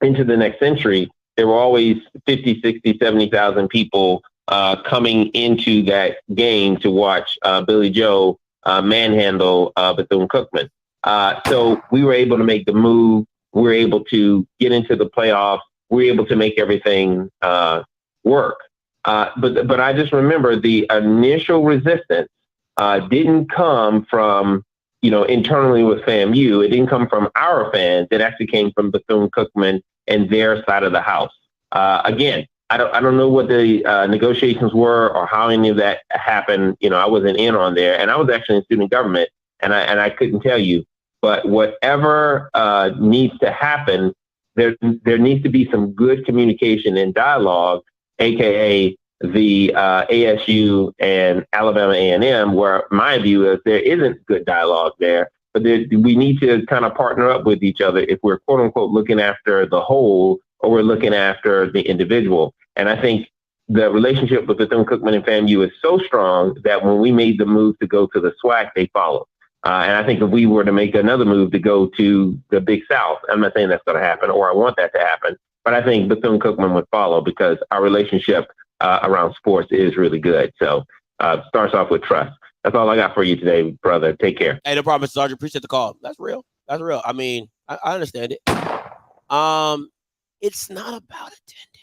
into the next century, there were always 50, 60, 70,000 people coming into that game to watch Billy Joe manhandle Bethune-Cookman. So we were able to make the move. We were able to get into the playoffs. We were able to make everything work. But I just remember the initial resistance didn't come from, you know, internally with FAMU. It didn't come from our fans. It actually came from Bethune-Cookman and their side of the house. Again, I don't know what the negotiations were or how any of that happened. You know, I wasn't in on there, and I was actually in student government, and I couldn't tell you. But whatever needs to happen, there needs to be some good communication and dialogue, aka the ASU and Alabama A&M, where my view is there isn't good dialogue there. But we need to kind of partner up with each other if we're, quote unquote, looking after the whole or we're looking after the individual. And I think the relationship with Bethune-Cookman and FAMU is so strong that when we made the move to go to the SWAC, they followed. And I think if we were to make another move to go to the Big South, I'm not saying that's going to happen or I want that to happen, but I think Bethune-Cookman would follow because our relationship around sports is really good. So starts off with trust. That's all I got for you today, brother. Take care. Hey, no problem, Mr. Sergeant. Appreciate the call. That's real. That's real. I mean, I understand it. It's not about attendance.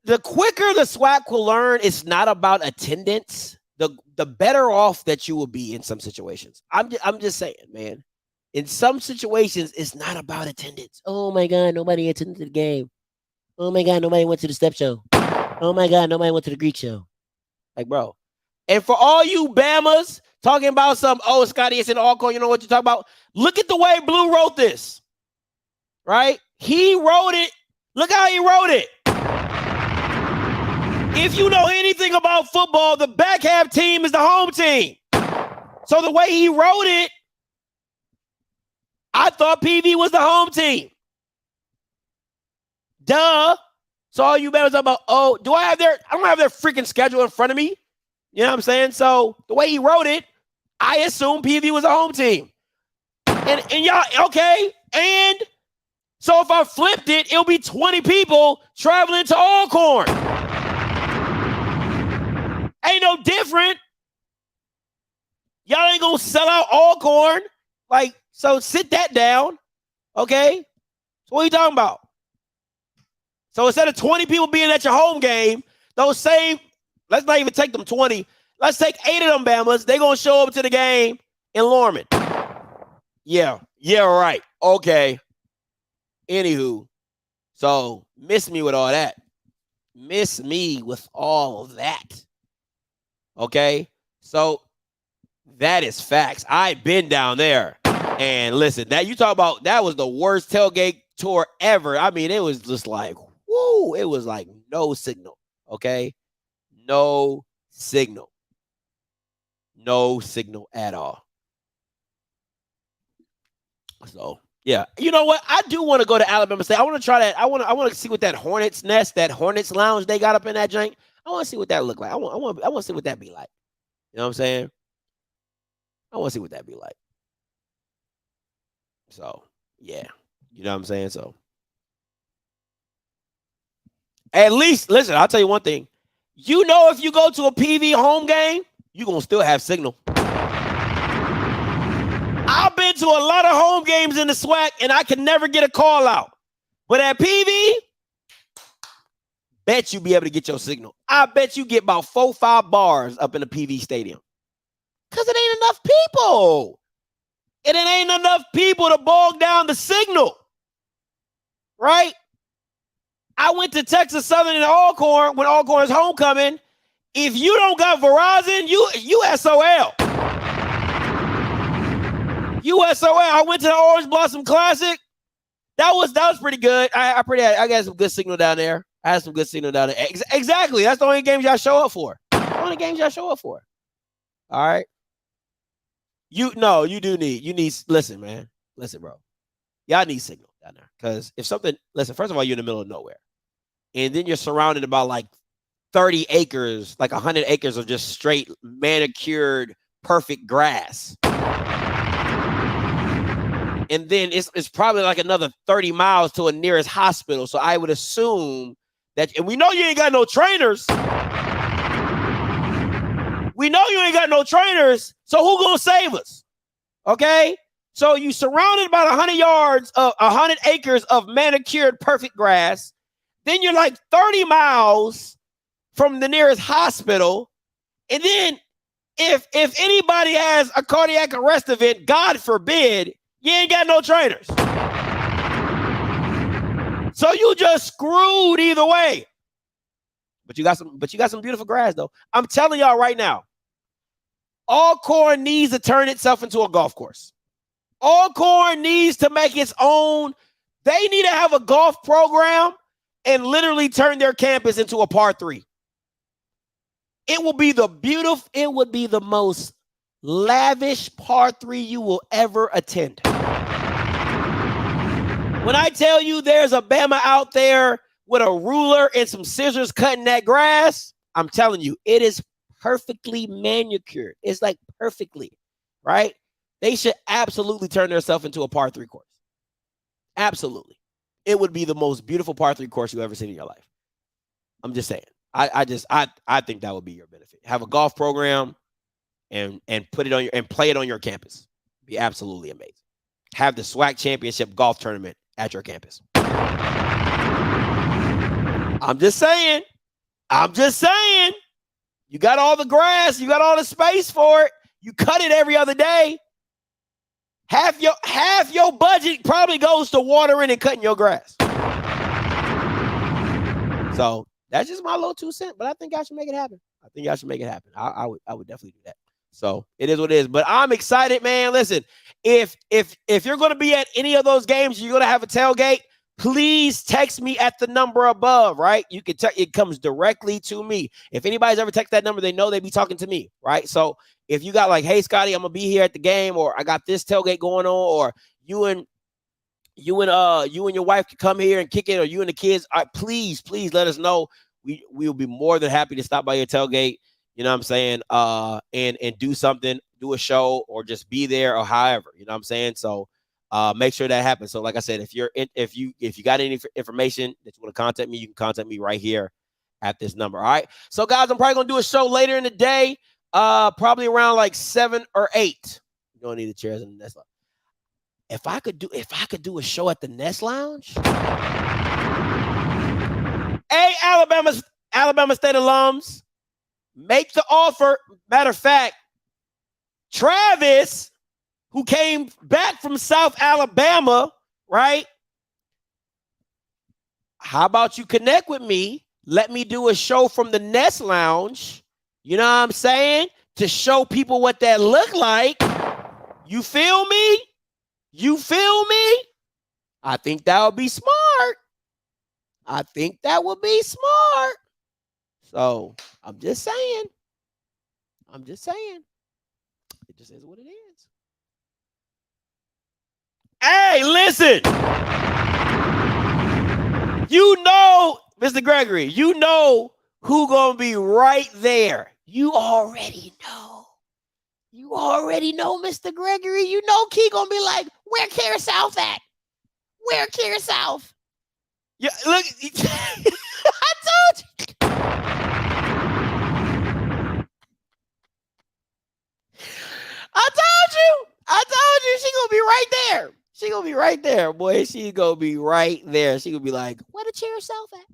The quicker the SWAC will learn it's not about attendance, the better off that you will be in some situations. I'm just saying, man. In some situations, it's not about attendance. Oh my God, nobody attended the game. Oh my God, nobody went to the step show. Oh my God, nobody went to the Greek show. Like, bro. And for all you Bamas talking about some, oh, Scotty, it's in Alcorn, you know what you're talking about? Look at the way Blue wrote this. Right? He wrote it. Look how he wrote it. If you know anything about football, the back half team is the home team. So the way he wrote it, I thought PV was the home team. Duh. So all you better talk about, oh, I don't have their freaking schedule in front of me. You know what I'm saying? So the way he wrote it, I assume PV was a home team. And y'all, okay. And so if I flipped it, it'll be 20 people traveling to Alcorn. Ain't no different. Y'all ain't gonna sell out Alcorn. Like, so sit that down. Okay? So what are you talking about? So instead of 20 people being at your home game, those same, let's not even take them 20. Let's take 8 of them Bamas. They're going to show up to the game in Lorman. Yeah, right. Okay. Anywho, so miss me with all that. Miss me with all of that. Okay? So that is facts. I've been down there. And listen, that you talk about, that was the worst tailgate tour ever. I mean, it was just like, woo, it was like no signal, okay? No signal. No signal at all. So, yeah. You know what? I do want to go to Alabama State. I want to try that. I want to see what that Hornets nest, that Hornets lounge they got up in that jank. I want to see what that look like. I want to see what that be like. You know what I'm saying? I want to see what that be like. So, yeah. You know what I'm saying? So, at least, listen, I'll tell you one thing. You know, if you go to a PV home game, you're going to still have signal. I've been to a lot of home games in the SWAC, and I can never get a call out. But at PV, bet you be able to get your signal. I bet you get about 4 or 5 bars up in the PV stadium. Because it ain't enough people. And it ain't enough people to bog down the signal. Right? I went to Texas Southern in Alcorn when Alcorn's homecoming. If you don't got Verizon, you SOL. You SOL. I went to the Orange Blossom Classic. That was pretty good. I got some good signal down there. I had some good signal down there. Exactly. That's the only games y'all show up for. The only games y'all show up for. All right. You need, listen, man. Listen, bro. Y'all need signal down there. Because if something, listen, first of all, you're in the middle of nowhere. And then you're surrounded by like 30 acres, like 100 acres of just straight manicured, perfect grass. And then it's probably like another 30 miles to a nearest hospital. So I would assume that, and we know you ain't got no trainers. We know you ain't got no trainers. So who gonna save us? Okay? So you surrounded about 100 acres of manicured, perfect grass. Then you're like 30 miles from the nearest hospital. And then if anybody has a cardiac arrest event, God forbid, you ain't got no trainers. So you just screwed either way. But you got some beautiful grass though. I'm telling y'all right now, Alcorn needs to turn itself into a golf course. Alcorn needs to make its own. They need to have a golf program and literally turn their campus into a par 3. It would be the most lavish par 3 you will ever attend. When I tell you there's a Bama out there with a ruler and some scissors cutting that grass, I'm telling you, it is perfectly manicured. It's like perfectly, right? They should absolutely turn themselves into a par 3 course. Absolutely. It would be the most beautiful par 3 course you've ever seen in your life. I'm just saying. I think that would be your benefit. Have a golf program and put it on your and play it on your campus. Be absolutely amazing. Have the SWAC championship golf tournament at your campus. I'm just saying. You got all the grass, you got all the space for it. You cut it every other day. Half your budget probably goes to watering and cutting your grass. So that's just my little 2 cents, but I think I should make it happen. I would definitely do that. So it is what it is. But I'm excited, man. Listen, if you're going to be at any of those games, you're going to have a tailgate, please text me at the number above, right? You can it comes directly to me. If anybody's ever texted that number, they know they be talking to me, right? So if you got like, hey, Scotty, I'm going to be here at the game, or I got this tailgate going on, or you and your wife can come here and kick it, or you and the kids, please let us know. We will be more than happy to stop by your tailgate. You know what I'm saying? And do something, do a show, or just be there, or however. You know what I'm saying? So make sure that happens. So like I said, if you got any information that you want to contact me, you can contact me right here at this number. All right. So guys, I'm probably gonna do a show later in the day, probably around like 7 or 8. You don't need the chairs in the Nest Lounge. If I could do a show at the Nest Lounge, hey, Alabama State alums, make the offer. Matter of fact, Travis, who came back from South Alabama, right? How about you connect with me? Let me do a show from the Nest Lounge. You know what I'm saying? To show people what that look like. You feel me? I think that would be smart. So I'm just saying. It just is what it is. Hey, listen. You know, Mr. Gregory, you know who gonna be right there. You already know, Mr. Gregory. You know Key gonna be like, where Care South at? Where Care South? Yeah, look, I told you. I told you she gonna be right there. She gonna be right there, boy. She gonna be right there. She gonna be like, where the Chair South at?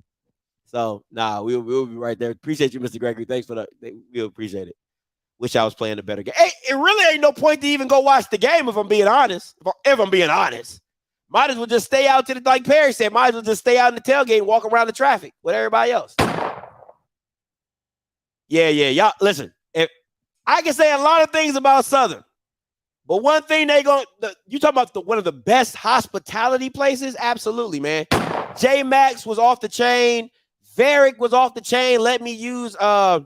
So, we'll be right there. Appreciate you, Mr. Gregory. Thanks for that. We'll appreciate it. Wish I was playing a better game. Hey, it really ain't no point to even go watch the game if I'm being honest. Might as well just stay out to the, like Perry said, might as well just stay out in the tailgate and walk around the traffic with everybody else. Yeah. Y'all, listen, if I can say a lot of things about Southern, but one thing you talking about one of the best hospitality places? Absolutely, man. J Max was off the chain. Varick was off the chain. Let me use, I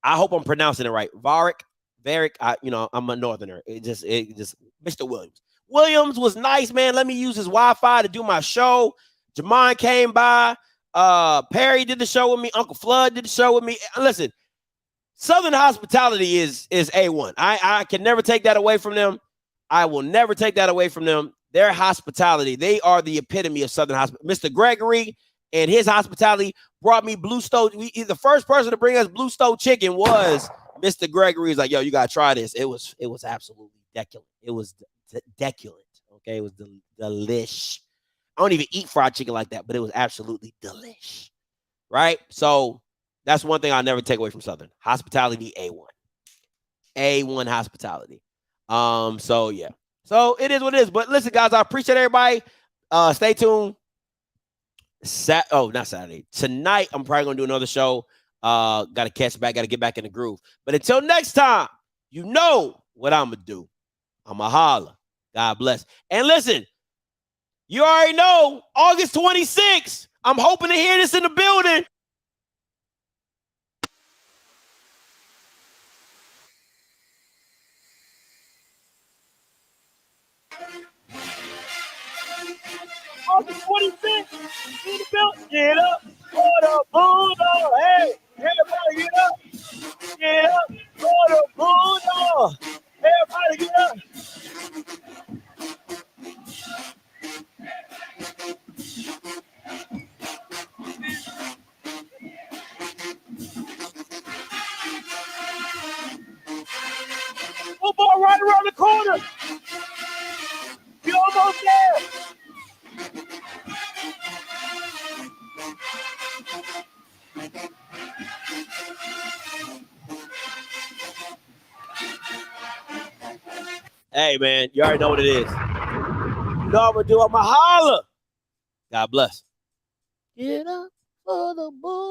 hope I'm pronouncing it right. Varick, I'm a Northerner. It just Mr. Williams. Williams was nice, man. Let me use his Wi-Fi to do my show. Jamon came by. Perry did the show with me. Uncle Flood did the show with me. Listen, Southern hospitality is A1. I can never take that away from them. I will never take that away from them. Their hospitality, they are the epitome of Southern hospitality. Mr. Gregory and his hospitality brought me Blue Stove. The first person to bring us Blue Stove chicken was Mr. Gregory. He's like, yo, you got to try this. It was absolutely deculent. It was deculent. Okay, it was delish. I don't even eat fried chicken like that, but it was absolutely delish. Right? So that's one thing I'll never take away from Southern. Hospitality, A1. A1 hospitality. So yeah. So it is what it is. But listen, guys, I appreciate everybody. Stay tuned. Not Saturday. Tonight, I'm probably gonna do another show. Gotta catch back, gotta get back in the groove. But until next time, you know what I'm gonna do. I'ma holla. God bless. And listen, you already know, August 26th, I'm hoping to hear this in the building. August 25th in the building. Get up for the Bulldog. Hey, everybody get up. Get up for the Bulldog. Everybody get up. Football right around the corner. You're almost there. Hey, man, you already know what it is. You know what I'm going to do? I'm going to holler. God bless. Get up for the bull.